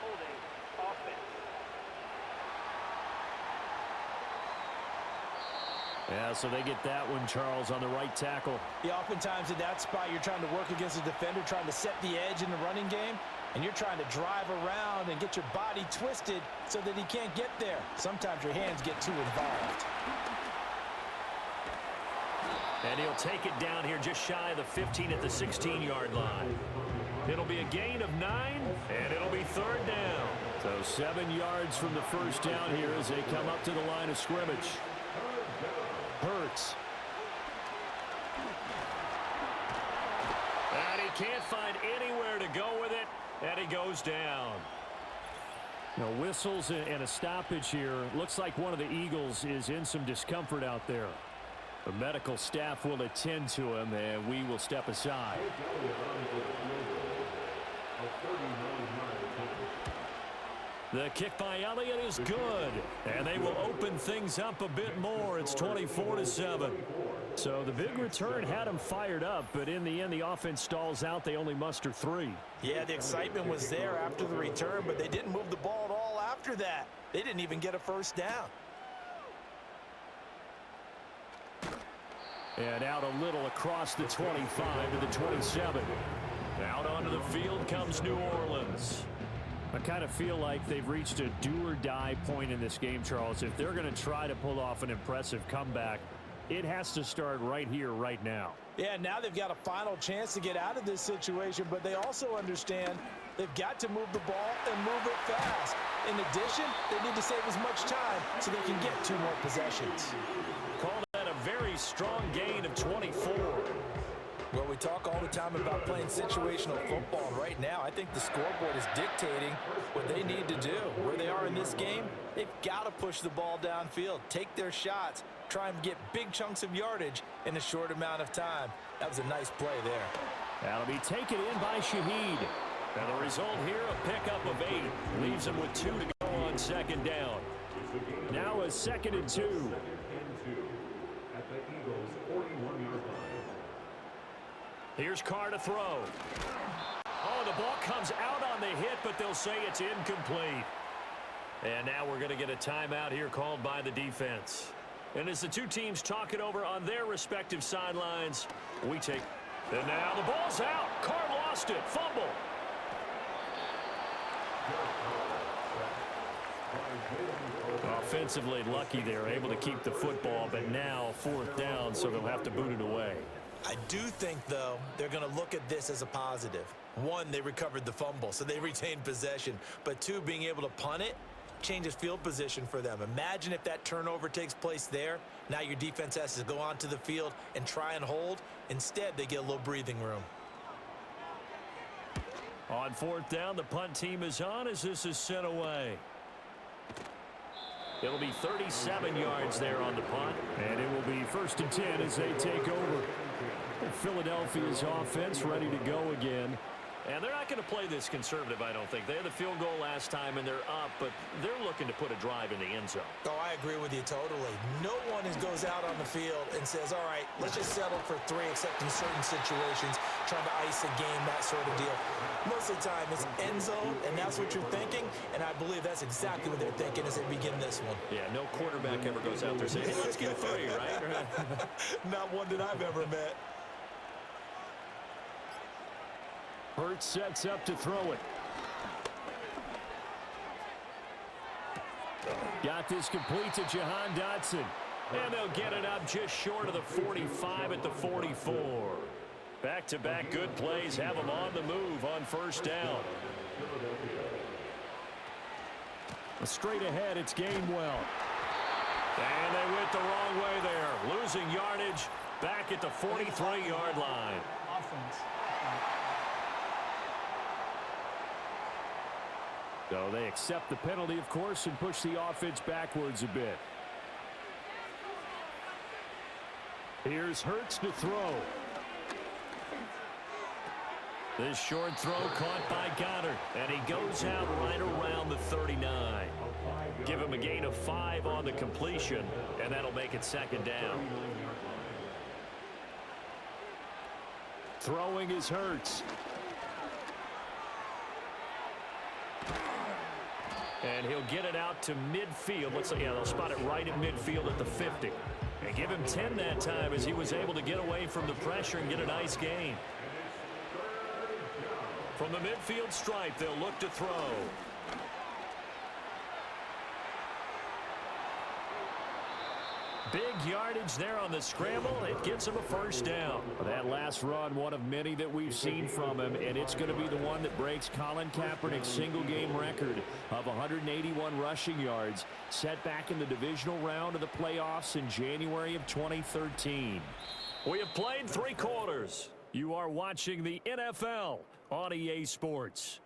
Holding. Offense. Yeah, so they get that one, Charles, on the right tackle. Yeah, oftentimes in that spot, you're trying to work against a defender, trying to set the edge in the running game, and you're trying to drive around and get your body twisted so that he can't get there. Sometimes your hands get too involved. And he'll take it down here just shy of the 15 at the 16-yard line. It'll be a gain of 9, and it'll be third down. So 7 yards from the first down here as they come up to the line of scrimmage. Hurts. And he can't find anywhere to go with it, and he goes down. No whistles and a stoppage here. Looks like one of the Eagles is in some discomfort out there. The medical staff will attend to him, and we will step aside. The kick by Elliott is good, and they will open things up a bit more. It's 24-7. So the big return had them fired up, but in the end, the offense stalls out. They only muster 3. Yeah, the excitement was there after the return, but they didn't move the ball at all after that. They didn't even get a first down. And out a little across the 25 to the 27. Out onto the field comes New Orleans. I kind of feel like they've reached a do-or-die point in this game, Charles. If they're going to try to pull off an impressive comeback, it has to start right here, right now. Yeah, now they've got a final chance to get out of this situation, but they also understand they've got to move the ball and move it fast. In addition, they need to save as much time so they can get 2 more possessions. Call that a very strong gain of 24. Well, we talk all the time about playing situational football. Right now, I think the scoreboard is dictating what they need to do. Where they are in this game, they've got to push the ball downfield, take their shots, try and get big chunks of yardage in a short amount of time. That was a nice play there. That'll be taken in by Shaheed. And the result here, a pickup of 8. Leaves them with 2 to go on second down. Now a 2nd and 2. At the Eagles' 41-yard line. Here's Carr to throw. Oh, the ball comes out on the hit, but they'll say it's incomplete. And now we're going to get a timeout here called by the defense. And as the two teams talk it over on their respective sidelines, we take... And now the ball's out. Carr lost it. Fumble. Offensively lucky they're able to keep the football, but now 4th down, so they'll have to boot it away. I do think, though, they're going to look at this as a positive. 1, they recovered the fumble, so they retained possession. But 2, being able to punt it changes field position for them. Imagine if that turnover takes place there. Now your defense has to go onto the field and try and hold. Instead, they get a little breathing room. On 4th down, the punt team is on as this is sent away. It'll be 37 yards there on the punt. And it will be 1st and 10 as they take over. Philadelphia's offense ready to go again. And they're not going to play this conservative, I don't think. They had the field goal last time, and they're up, but they're looking to put a drive in the end zone. Oh, I agree with you totally. No one goes out on the field and says, all right, let's just settle for 3, except in certain situations, trying to ice a game, that sort of deal. Most of the time, it's end zone, and that's what you're thinking, and I believe that's exactly what they're thinking as they begin this one. Yeah, no quarterback ever goes out there saying, hey, let's get 3, right? Not one that I've ever met. Hurts sets up to throw it. Got this complete to Jahan Dotson. And they'll get it up just short of the 45 at the 44. Back-to-back good plays have them on the move on 1st down. Straight ahead, it's Gainwell. And they went the wrong way there. Losing yardage back at the 43-yard line. Offense. So they accept the penalty, of course, and push the offense backwards a bit. Here's Hurts to throw. This short throw caught by Goddard, and he goes out right around the 39. Give him a gain of 5 on the completion, and that'll make it 2nd down. Throwing is Hurts. And he'll get it out to midfield. Let's say, yeah, they'll spot it right at midfield at the 50. And give him 10 that time as he was able to get away from the pressure and get a nice gain. From the midfield stripe, they'll look to throw. Big yardage there on the scramble. It gets him a first down. That last run, one of many that we've seen from him, and it's going to be the one that breaks Colin Kaepernick's single-game record of 181 rushing yards, set back in the divisional round of the playoffs in January of 2013. We have played 3 quarters. You are watching the NFL on EA Sports.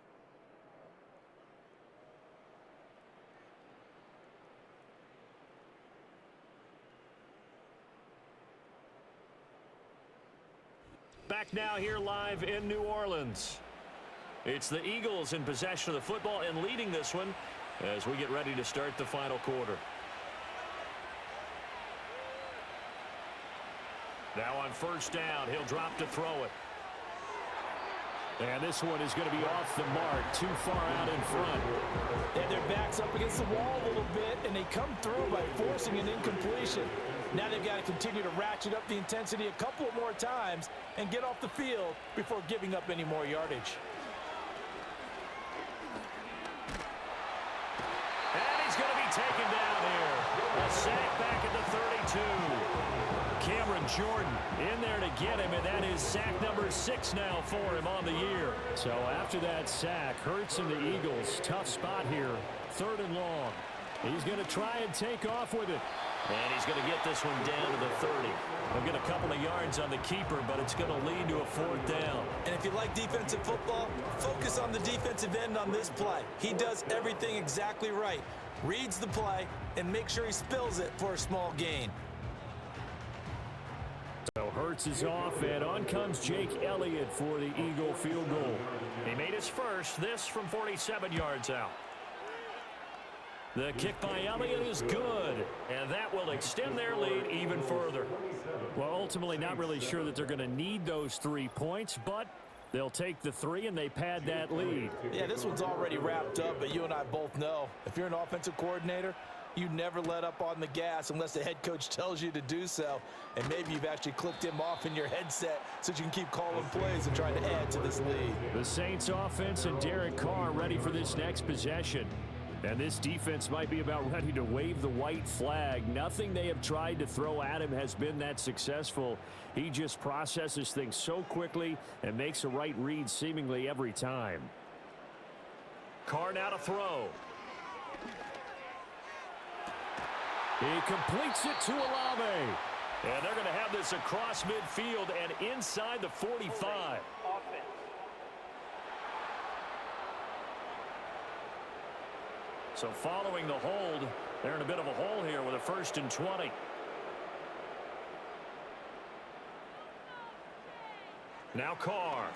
Back now here live in New Orleans. It's the Eagles in possession of the football and leading this one as we get ready to start the final quarter. Now on first down, he'll drop to throw it. And this one is going to be off the mark, too far out in front. And their back's up against the wall a little bit, and they come through by forcing an incompletion. Now they've got to continue to ratchet up the intensity a couple of more times and get off the field before giving up any more yardage. And he's going to be taken down here. A sack back at the 32. Cameron Jordan in there to get him, and that is sack number 6 now for him on the year. So after that sack, Hurts and the Eagles, tough spot here, 3rd and long. He's going to try and take off with it. And he's going to get this one down to the 30. He'll get a couple of yards on the keeper, but it's going to lead to a 4th down. And if you like defensive football, focus on the defensive end on this play. He does everything exactly right. Reads the play and make sure he spills it for a small gain. So Hurts is off, and on comes Jake Elliott for the Eagle field goal. He made his first, this from 47 yards out. The kick by Elliott is good, and that will extend their lead even further. Well, ultimately not really sure that they're going to need those 3 points, but they'll take the 3 and they pad that lead. Yeah, this one's already wrapped up, but you and I both know if you're an offensive coordinator, you never let up on the gas unless the head coach tells you to do so. And maybe you've actually clicked him off in your headset so you can keep calling plays and trying to add to this lead. The Saints offense and Derek Carr ready for this next possession. And this defense might be about ready to wave the white flag. Nothing they have tried to throw at him has been that successful. He just processes things so quickly and makes a right read seemingly every time. Carr now to throw. He completes it to Olave. And they're going to have this across midfield and inside the 45. So following the hold, they're in a bit of a hole here with a 1st and 20. Now Carr.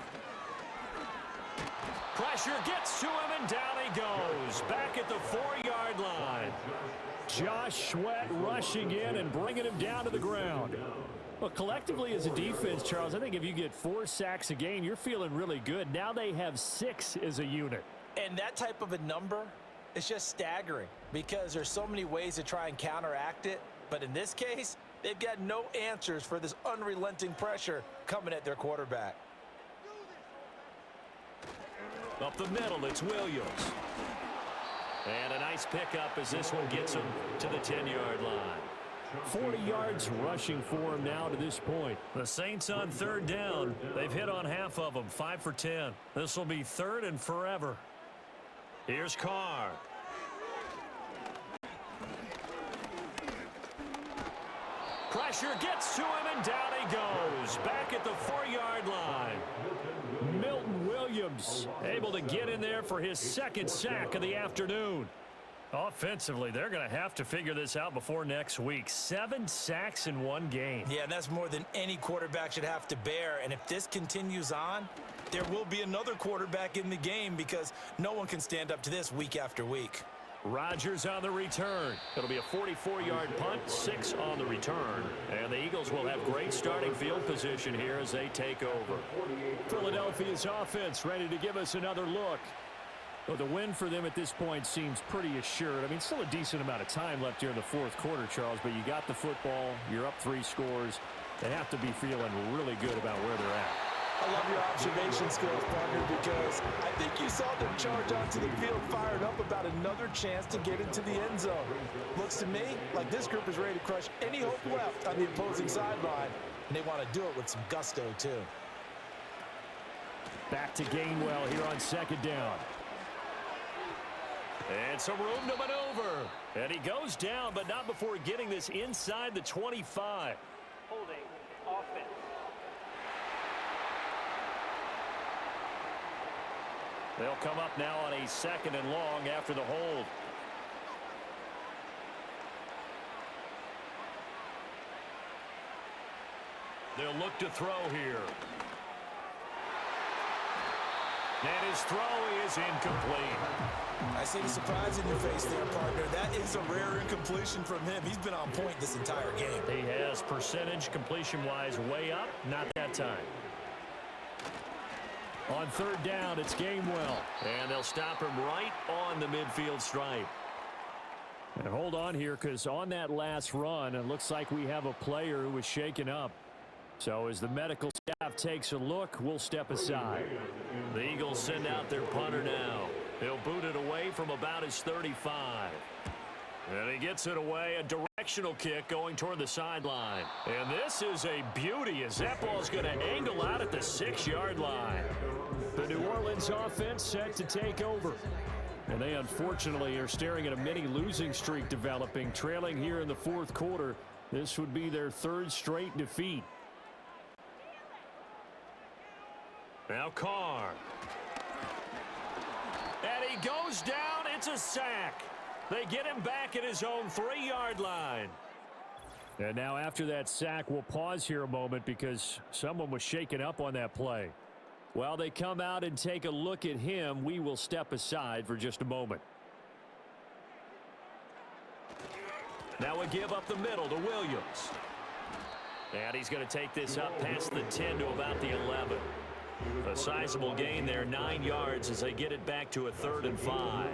Pressure gets to him, and down he goes. Back at the 4-yard line. Josh Sweat rushing in and bringing him down to the ground. Well, collectively as a defense, Charles, I think if you get 4 sacks a game, you're feeling really good. Now they have 6 as a unit. And that type of a number, it's just staggering because there's so many ways to try and counteract it. But in this case, they've got no answers for this unrelenting pressure coming at their quarterback. Up the middle, it's Williams. And a nice pickup as this one gets him to the 10-yard line. 40 yards rushing for him now to this point. The Saints on 3rd down. They've hit on half of them, 5 for 10. This will be 3rd and forever. Here's Carr. Pressure gets to him, and down he goes. Back at the 4-yard line. Milton Williams able to get in there for his 2nd sack of the afternoon. Offensively, they're going to have to figure this out before next week. 7 sacks in 1 game. Yeah, that's more than any quarterback should have to bear. And if this continues on, there will be another quarterback in the game because no one can stand up to this week after week. Rodgers on the return. It'll be a 44-yard punt, 6 on the return. And the Eagles will have great starting field position here as they take over. Philadelphia's offense ready to give us another look. Well, the win for them at this point seems pretty assured. I mean, still a decent amount of time left here in the fourth quarter, Charles, but you got the football. You're up 3 scores. They have to be feeling really good about where they're at. I love your observation skills, partner, because I think you saw them charge onto the field fired up about another chance to get into the end zone. Looks to me like this group is ready to crush any hope left on the opposing sideline, and they want to do it with some gusto, too. Back to Gainwell here on second down. And some room to maneuver. And he goes down, but not before getting this inside the 25. Holding. Offense. They'll come up now on a 2nd and long after the hold. They'll look to throw here. And his throw is incomplete. I see the surprise in your face there, partner. That is a rare incompletion from him. He's been on point this entire game. He has percentage completion-wise way up. Not that time. On 3rd down, it's Gainwell. And they'll stop him right on the midfield stripe. And hold on here, because on that last run, it looks like we have a player who was shaken up. So as the medical staff takes a look, we'll step aside. The Eagles send out their punter now. He'll boot it away from about his 35. And he gets it away, a directional kick going toward the sideline. And this is a beauty as that ball's going to angle out at the 6-yard line. The New Orleans offense set to take over. And they unfortunately are staring at a mini losing streak developing, trailing here in the fourth quarter. This would be their 3rd straight defeat. Now Carr. And he goes down. It's a sack. They get him back at his own 3-yard line. And now after that sack, we'll pause here a moment because someone was shaken up on that play. While they come out and take a look at him, we will step aside for just a moment. Now we give up the middle to Williams. And he's going to take this up past the 10 to about the 11. A sizable gain there, 9 yards as they get it back to a 3rd and 5.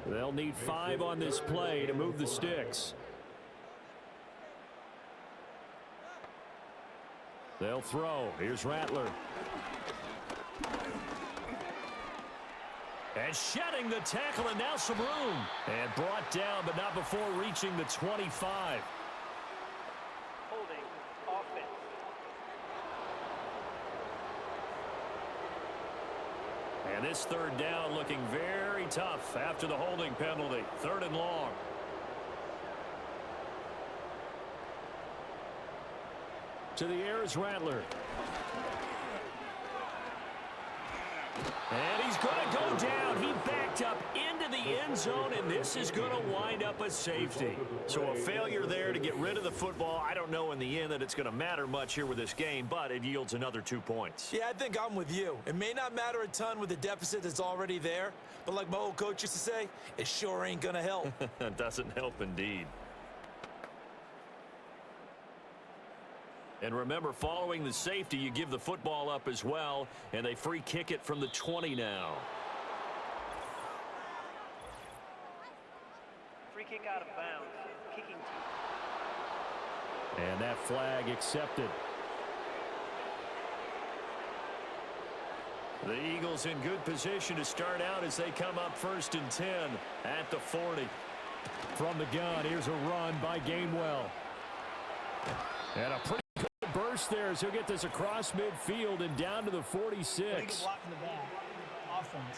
They'll need 5 on this play to move the sticks. They'll throw. Here's Rattler. And shedding the tackle, and now some room. And brought down, but not before reaching the 25. Holding. Offense. And this 3rd down looking very tough after the holding penalty. 3rd and long. To the air is Rattler. And he's going to go down. He backed up into the end zone, and this is going to wind up a safety. So a failure there to get rid of the football. I don't know in the end that it's going to matter much here with this game, but it yields another 2 points. Yeah, I think I'm with you. It may not matter a ton with the deficit that's already there, but like my old coach used to say, it sure ain't going to help. It doesn't help indeed. And remember, following the safety, you give the football up as well, and they free kick it from the 20 now. Free kick out of bounds. Kicking team. And that flag accepted. The Eagles in good position to start out as they come up 1st and 10 at the 40. From the gun, here's a run by Gainwell. And a pretty good burst there as he'll get this across midfield and down to the 46. Pretty good block in the back. Offense.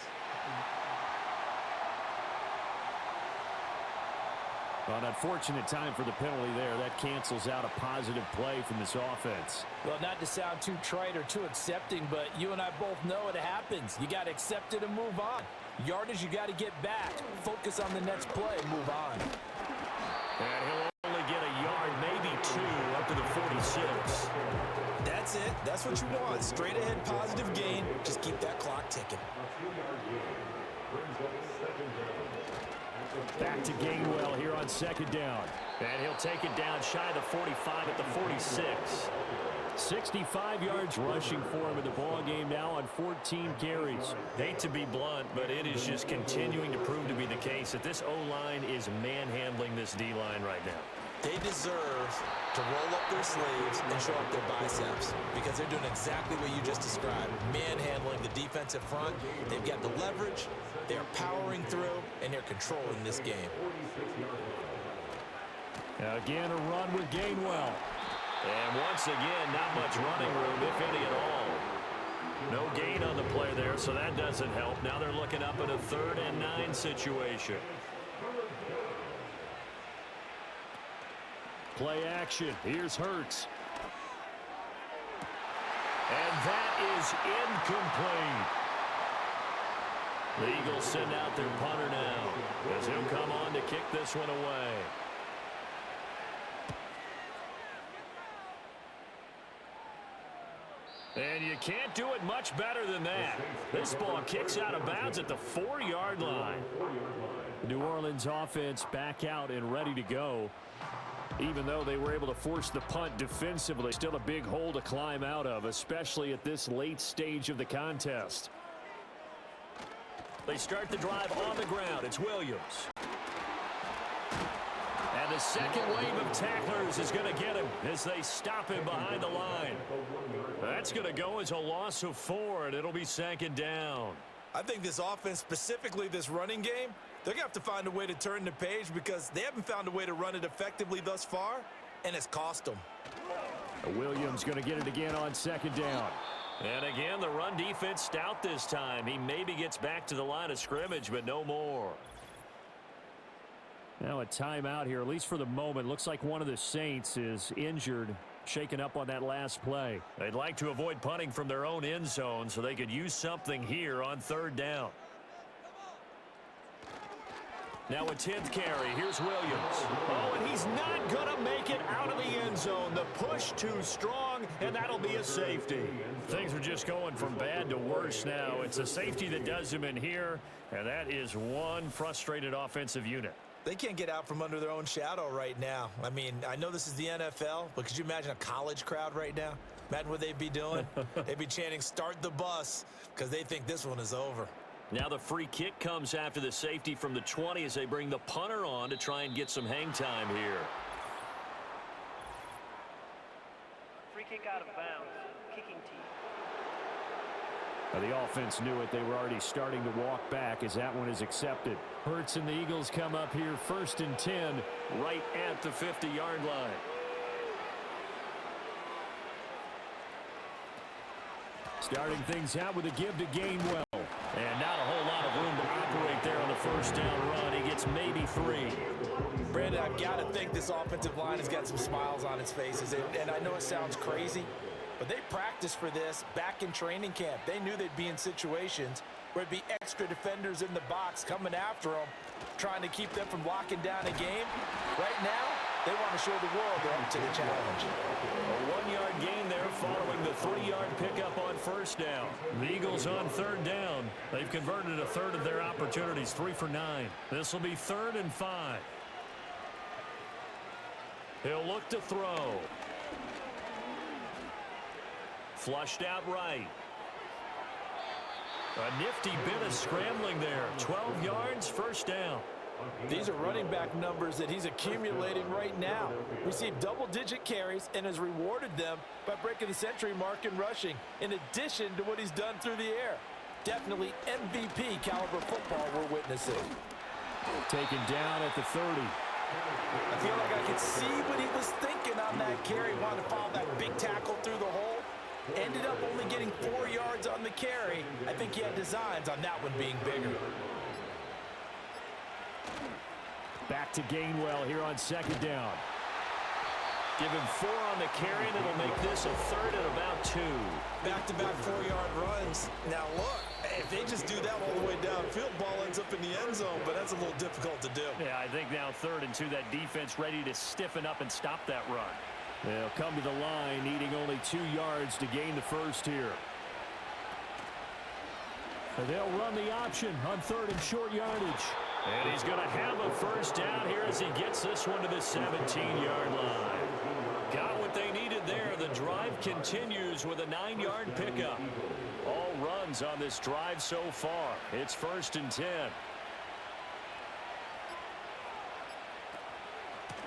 An unfortunate time for the penalty there. That cancels out a positive play from this offense. Well, not to sound too trite or too accepting, but you and I both know it happens. You got to accept it and move on. Yardage, you got to get back. Focus on the next play and move on. And he'll only get a yard, maybe 2, up to the 46. That's it. That's what you want. Straight ahead positive gain. Just keep that clock ticking. Back to Gainwell here on 2nd down. And he'll take it down shy of the 45 at the 46. 65 yards rushing for him in the ball game now on 14 carries. Hate to be blunt, but it is just continuing to prove to be the case that this O-line is manhandling this D-line right now. They deserve to roll up their sleeves and show up their biceps because they're doing exactly what you just described, manhandling the defensive front. They've got the leverage, they're powering through, and they're controlling this game. Again, a run with Gainwell. And once again, not much running room, if any at all. No gain on the play there, so that doesn't help. Now they're looking up at a 3rd and 9 situation. Play action. Here's Hurts. And that is incomplete. The Eagles send out their punter now as he'll come on to kick this one away. And you can't do it much better than that. This ball kicks out of bounds at the 4-yard line. New Orleans offense back out and ready to go. Even though they were able to force the punt defensively, still a big hole to climb out of, especially at this late stage of the contest. They start the drive on the ground. It's Williams. And the second wave of tacklers is going to get him as they stop him behind the line. That's going to go as a loss of 4, and it'll be 2nd down. I think this offense, specifically this running game, they're going to have to find a way to turn the page because they haven't found a way to run it effectively thus far, and it's cost them. Williams going to get it again on 2nd down. And again, the run defense stout this time. He maybe gets back to the line of scrimmage, but no more. Now a timeout here, at least for the moment. Looks like one of the Saints is injured, shaken up on that last play. They'd like to avoid punting from their own end zone so they could use something here on 3rd down. Now a 10th carry. Here's Williams. Oh, and he's not going to make it out of the end zone. The push too strong, and that'll be a safety. Things are just going from bad to worse now. It's a safety that does him in here, and that is one frustrated offensive unit. They can't get out from under their own shadow right now. I mean, I know this is the NFL, but could you imagine a college crowd right now? Imagine what they'd be doing. They'd be chanting, "Start the bus," because they think this one is over. Now the free kick comes after the safety from the 20 as they bring the punter on to try and get some hang time here. Free kick out of bounds. Kicking team. The offense knew it. They were already starting to walk back as that one is accepted. Hurts and the Eagles come up here 1st and 10 right at the 50-yard line. Starting things out with a give to Gainwell. And not a whole lot of room to operate there on the 1st down run. He gets maybe 3. Brandon, I've got to think this offensive line has got some smiles on its faces. And I know it sounds crazy, but they practiced for this back in training camp. They knew they'd be in situations where it'd be extra defenders in the box coming after them, trying to keep them from locking down a game. Right now, they want to show the world they're up to the challenge. A 1-yard gain there following the 3-yard pickup on 1st down. The Eagles on 3rd down. They've converted a 1/3 of their opportunities, 3 for 9. This will be 3rd and 5. He'll look to throw. Flushed out right. A nifty bit of scrambling there. 12 yards, 1st down. These are running back numbers that he's accumulating right now. Received double-digit carries and has rewarded them by breaking the century mark in rushing, in addition to what he's done through the air. Definitely MVP caliber football we're witnessing. Taken down at the 30. I feel like I could see what he was thinking on that carry. Wanted to follow that big tackle through the hole. Ended up only getting 4 yards on the carry. I think he had designs on that one being bigger. Back to Gainwell here on 2nd down. Give him 4 on the carry, and it'll make this a 3rd and about 2. Back-to-back 4-yard runs. Now look, if they just do that all the way downfield, ball ends up in the end zone, but that's a little difficult to do. Yeah, I think now 3rd and 2, that defense ready to stiffen up and stop that run. They'll come to the line, needing only 2 yards to gain the 1st here. They'll run the option on 3rd and short yardage. And he's going to have a 1st down here as he gets this one to the 17-yard line. Got what they needed there. The drive continues with a 9-yard pickup. All runs on this drive so far. It's 1st and 10.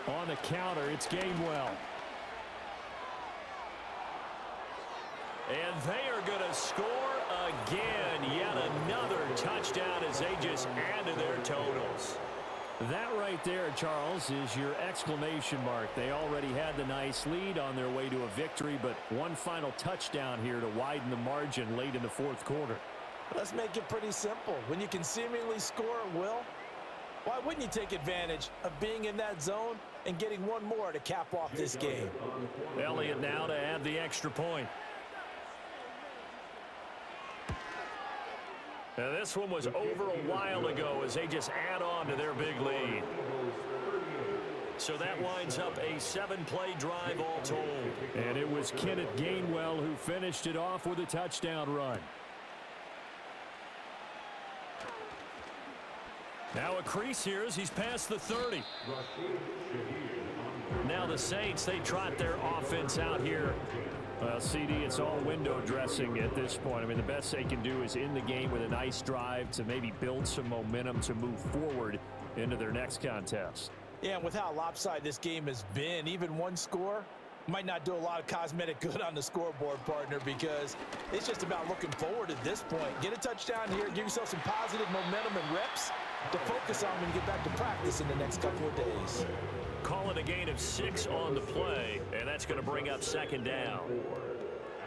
On the counter, it's Gainwell. And they are going to score again. Yet another touchdown as they just add to their totals. That right there, Charles, is your exclamation mark. They already had the nice lead on their way to a victory, but one final touchdown here to widen the margin late in the 4th quarter. Let's make it pretty simple. When you can seemingly score at will, why wouldn't you take advantage of being in that zone and getting one more to cap off this game? Elliott now to add the extra point. Now this one was over a while ago as they just add on to their big lead. So that winds up a 7-play drive all told. And it was Kenneth Gainwell who finished it off with a touchdown run. Now a crease here as he's past the 30. Now the Saints, they trot their offense out here. Well, CD, it's all window dressing at this point. I mean, the best they can do is end the game with a nice drive to maybe build some momentum to move forward into their next contest. Yeah, and with how lopsided this game has been, even one score might not do a lot of cosmetic good on the scoreboard, partner, because it's just about looking forward at this point. Get a touchdown here, give yourself some positive momentum and reps to focus on when you get back to practice in the next couple of days. Call it a gain of 6 on the play, and that's going to bring up 2nd down.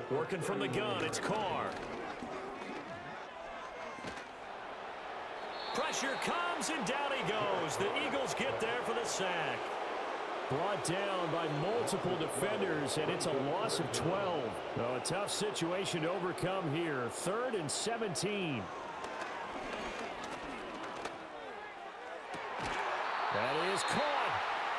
Working from the gun, it's Carr. Pressure comes, and down he goes. The Eagles get there for the sack. Brought down by multiple defenders, and it's a loss of 12. Oh, a tough situation to overcome here. 3rd and 17. That is caught.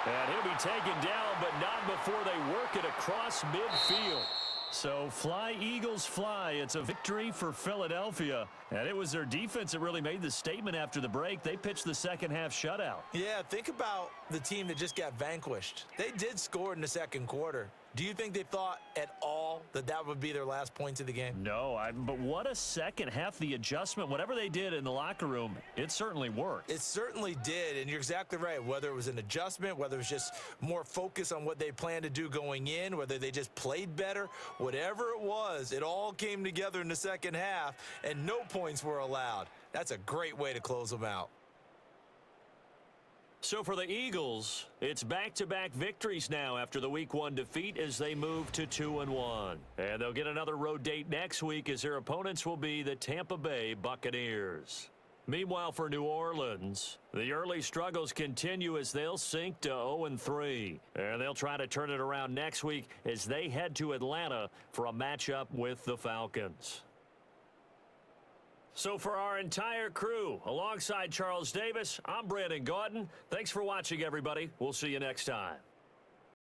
And he'll be taken down, but not before they work it across midfield. So fly, Eagles, fly. It's a victory for Philadelphia. And it was their defense that really made the statement after the break. They pitched the second half shutout. Yeah, think about the team that just got vanquished. They did score in the 2nd quarter. Do you think they thought at all that that would be their last points of the game? No, but what a second half. The adjustment, whatever they did in the locker room, it certainly worked. It certainly did, and you're exactly right. Whether it was an adjustment, whether it was just more focus on what they planned to do going in, whether they just played better, whatever it was, it all came together in the second half, and no points were allowed. That's a great way to close them out. So for the Eagles, it's back-to-back victories now after the Week 1 defeat as they move to 2-1. And they'll get another road date next week as their opponents will be the Tampa Bay Buccaneers. Meanwhile, for New Orleans, the early struggles continue as they'll sink to 0-3. And they'll try to turn it around next week as they head to Atlanta for a matchup with the Falcons. So for our entire crew, alongside Charles Davis, I'm Brandon Gaudin. Thanks for watching, everybody. We'll see you next time.